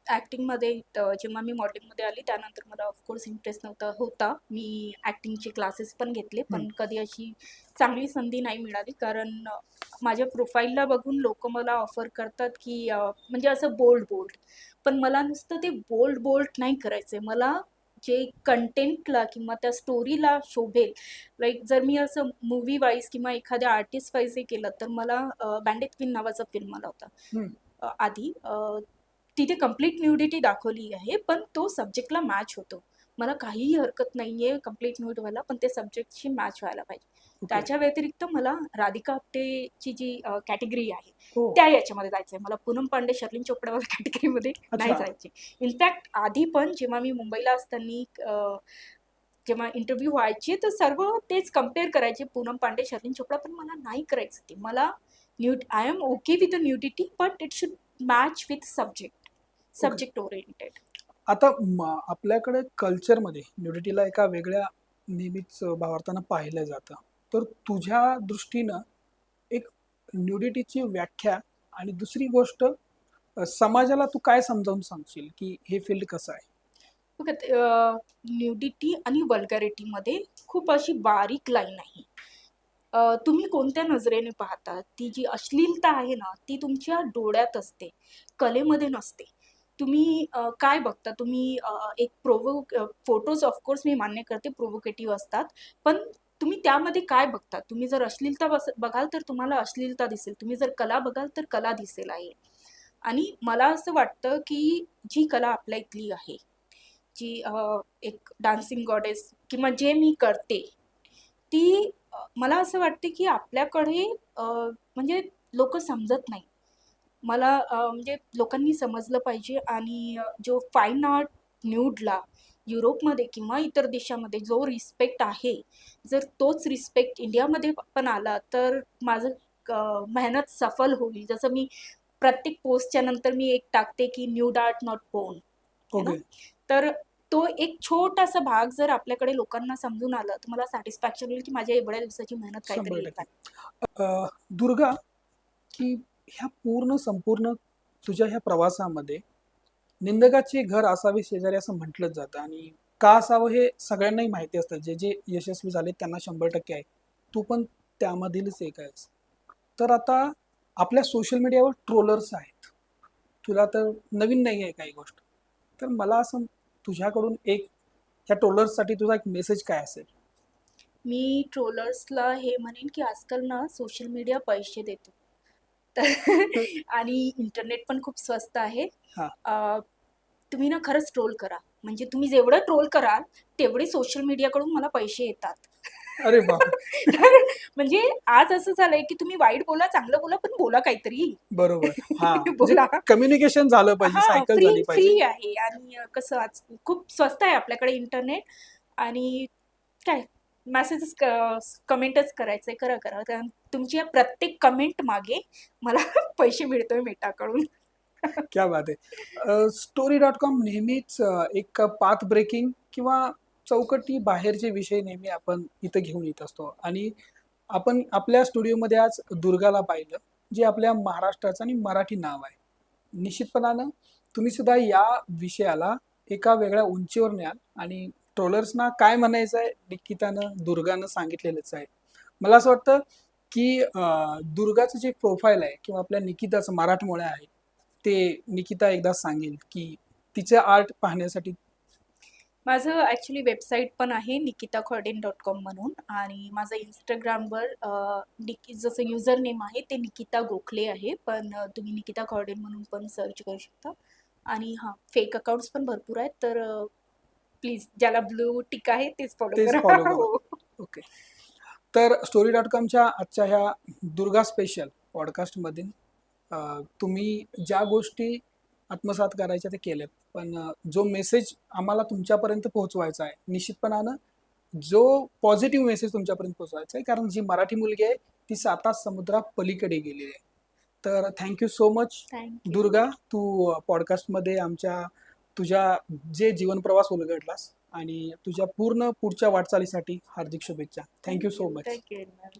ॲक्टिंगमध्ये जेव्हा मी मॉडेलिंगमध्ये आली त्यानंतर मला ऑफकोर्स इंटरेस्ट होता. मी ॲक्टिंगचे क्लासेस पण घेतले, पण कधी अशी चांगली संधी नाही मिळाली. कारण माझ्या प्रोफाईलला बघून लोकं मला ऑफर करतात, की म्हणजे असं बोल्ड. पण मला नुसतं ते बोल्ड नाही करायचंय. मला जे कंटेंटला किंवा त्या स्टोरीला शोभेल, लाईक जर मी असं मूव्ही वाईज किंवा एखाद्या आर्टिस्ट वाईज हे केलं, तर मला बँडेड क्वीन नावाचा फिल्म आला होता. हम्म. आधी तिथे कंप्लीट न्यूडिटी दाखवली आहे, पण तो सब्जेक्टला मॅच होतो. मला काहीही हरकत नाहीये कंप्लीट न्यूड व्हायला, पण ते सब्जेक्टशी मॅच व्हायला पाहिजे. ओके. त्याच्या व्यतिरिक्त मला राधिका आप्टेची जी कॅटेगरी आहे, हो. त्या याच्यामध्ये जायचंय. मला पूनम पांडे, शर्लिन चोपडावाल्या कॅटेगरीमध्ये नाही अच्छा. जायचे. इनफॅक्ट आधी पण जेव्हा मी मुंबईला असताना जेव्हा इंटरव्ह्यू व्हायचे, तर सर्व तेच कंपेअर करायचे पूनम पांडे, शर्लिन चोपडा. पण मला नाही करायचं ते. मला I am okay with the nudity, but it should match with subject oriented. आता आपल्याकडे कल्चरमध्ये न्यूडिटीला एका वेगळ्या नेहमीच भावार्थानं पाहिलं जातं. तर तुझ्या दृष्टीनं एक न्यूडिटीची व्याख्या आणि दुसरी गोष्ट समाजाला तू काय समजावून सांगशील की हे फील्ड कसं आहे? बघा न्यूडिटी आणि वल्गॅरिटीमध्ये खूप अशी बारीक लाईन आहे. तुम्ही कोणत्या नजरेने पाहता? ती जी अश्लीलता आहे ना, ती तुमच्या डोळ्यात असते, कलेमध्ये नसते. तुम्ही काय बघता? तुम्ही एक फोटोज ऑफकोर्स मी मान्य करते प्रोव्होकेटिव्ह असतात. पण तुम्ही त्यामध्ये काय बघता? तुम्ही जर अश्लीलता बघाल तर तुम्हाला अश्लीलता दिसेल. तुम्ही जर कला बघाल तर कला दिसेल आहे. आणि मला असं वाटतं की जी कला आपल्या इथली आहे, जी एक डान्सिंग गॉडेस किंवा जे मी करते, ती मला असं वाटते की आपल्याकडे म्हणजे लोक समजत नाही. मला म्हणजे लोकांनी समजलं पाहिजे आणि जो फाईन आर्ट न्यूडला युरोपमध्ये किंवा इतर देशामध्ये जो रिस्पेक्ट आहे, जर तोच रिस्पेक्ट इंडियामध्ये पण आला तर माझं मेहनत सफल होईल. जसं मी प्रत्येक पोस्टच्या नंतर मी एक टाकते की न्यूड आर्ट नॉट पोर्न, है ना? ओके. तर तो एक छोटासा भाग जर आपल्याकडे लोकांना समजून आलं तर मला सॅटिस्फॅक्शन होईल की माझ्या एवढ्या दिवसाची मेहनत काहीतरी 100% येत आहे. दुर्गा, की ह्या संपूर्ण तुझ्या ह्या प्रवासामध्ये निंदकाचे घर असावे शेजारी असं म्हटलं जातं, आणि का असावं हे सगळ्यांनाही माहिती असतं. जे जे यशस्वी झाले त्यांना 100% आहे. तू पण त्यामधीलच एक आहेस. तर आता आपल्या सोशल मीडियावर ट्रोलर्स आहेत. तुला तर नवीन नाही आहे काही गोष्ट. तर मला असं तुझ्याकडून एक ह्या ट्रोलर्ससाठी तुझा एक मेसेज काय असेल? मी ट्रोलर्सला हे म्हणेन की आजकाल ना सोशल मीडिया पैसे देतो. तर आणि इंटरनेट पण खूप स्वस्त आहे. हा. तुम्ही ना खरंच ट्रोल करा. म्हणजे तुम्ही जेवढं ट्रोल कराल, तेवढे सोशल मीडियाकडून मला पैसे येतात. अरे बाप. तर म्हणजे आज असं झालंय की तुम्ही वाईट बोला, चांगलं बोला, पण बोला काहीतरी. बरोबर. हा, म्हणजे बोला. कम्युनिकेशन झालं पाहिजे, हां, सायकल फ्री झाली पाहिजे. फ्री आहे आणि कसं आज खूप स्वस्त आहे आपल्याकडे इंटरनेट आणि काय मेसेजेस कमेंटच करायचंय, करा. कारण तुमच्या प्रत्येक कमेंट मागे मला पैसे मिळतोय मेटाकडून. क्या बात आहे. Story.com नेहमीच एक पाथ ब्रेकिंग किंवा चौकटी बाहेरचे विषय नेहमी आपण इथं घेऊन येत असतो, आणि आपण आपल्या स्टुडिओमध्ये आज दुर्गाला पाहिलं, जे आपल्या महाराष्ट्राचं आणि मराठी नाव आहे. निश्चितपणानं तुम्ही सुद्धा या विषयाला एका वेगळ्या उंचीवर न्याल, आणि ट्रोलर्सना काय म्हणायचं आहे निकितानं, दुर्गानं सांगितलेलंच आहे. मला असं वाटतं की दुर्गाचं जे प्रोफाईल आहे किंवा आपल्या निकिताचं मराठमोळ्या आहे, ते निकिता एकदा सांगेल की तिचं आर्ट पाहण्यासाठी. माझं ॲक्च्युली वेबसाईट पण आहे nikitakhordin.com म्हणून आणि माझं इंस्टाग्रामवर जसं युजर नेम आहे ते निकिता गोखले आहे. पण तुम्ही निकिता खॉर्डेन म्हणून पण सर्च करू शकता. आणि हां, फेक अकाउंट्स पण भरपूर आहेत. तर प्लीज ज्याला ब्लू टिक आहे तेच फॉलो तेच करा. फॉलो करा. हो. ओके. तर Story.comच्या आजच्या ह्या दुर्गा स्पेशल पॉडकास्टमध्ये तुम्ही ज्या गोष्टी आत्मसात करायच्या ते केल्यात, पण जो मेसेज आम्हाला तुमच्यापर्यंत पोहोचवायचा आहे, निश्चितपणानं जो पॉझिटिव्ह मेसेज तुमच्यापर्यंत पोहोचवायचा आहे, कारण जी मराठी मुलगी आहे ती 7 समुद्रा पलीकडे गेलेली आहे. तर thank you so much thank you. Durga, तू पॉडकास्टमध्ये आमच्या तुझ्या जे जीवनप्रवास उलगडलास, आणि तुझ्या पूर्ण पुढच्या वाटचालीसाठी हार्दिक शुभेच्छा. Thank you so much. Thank you very much.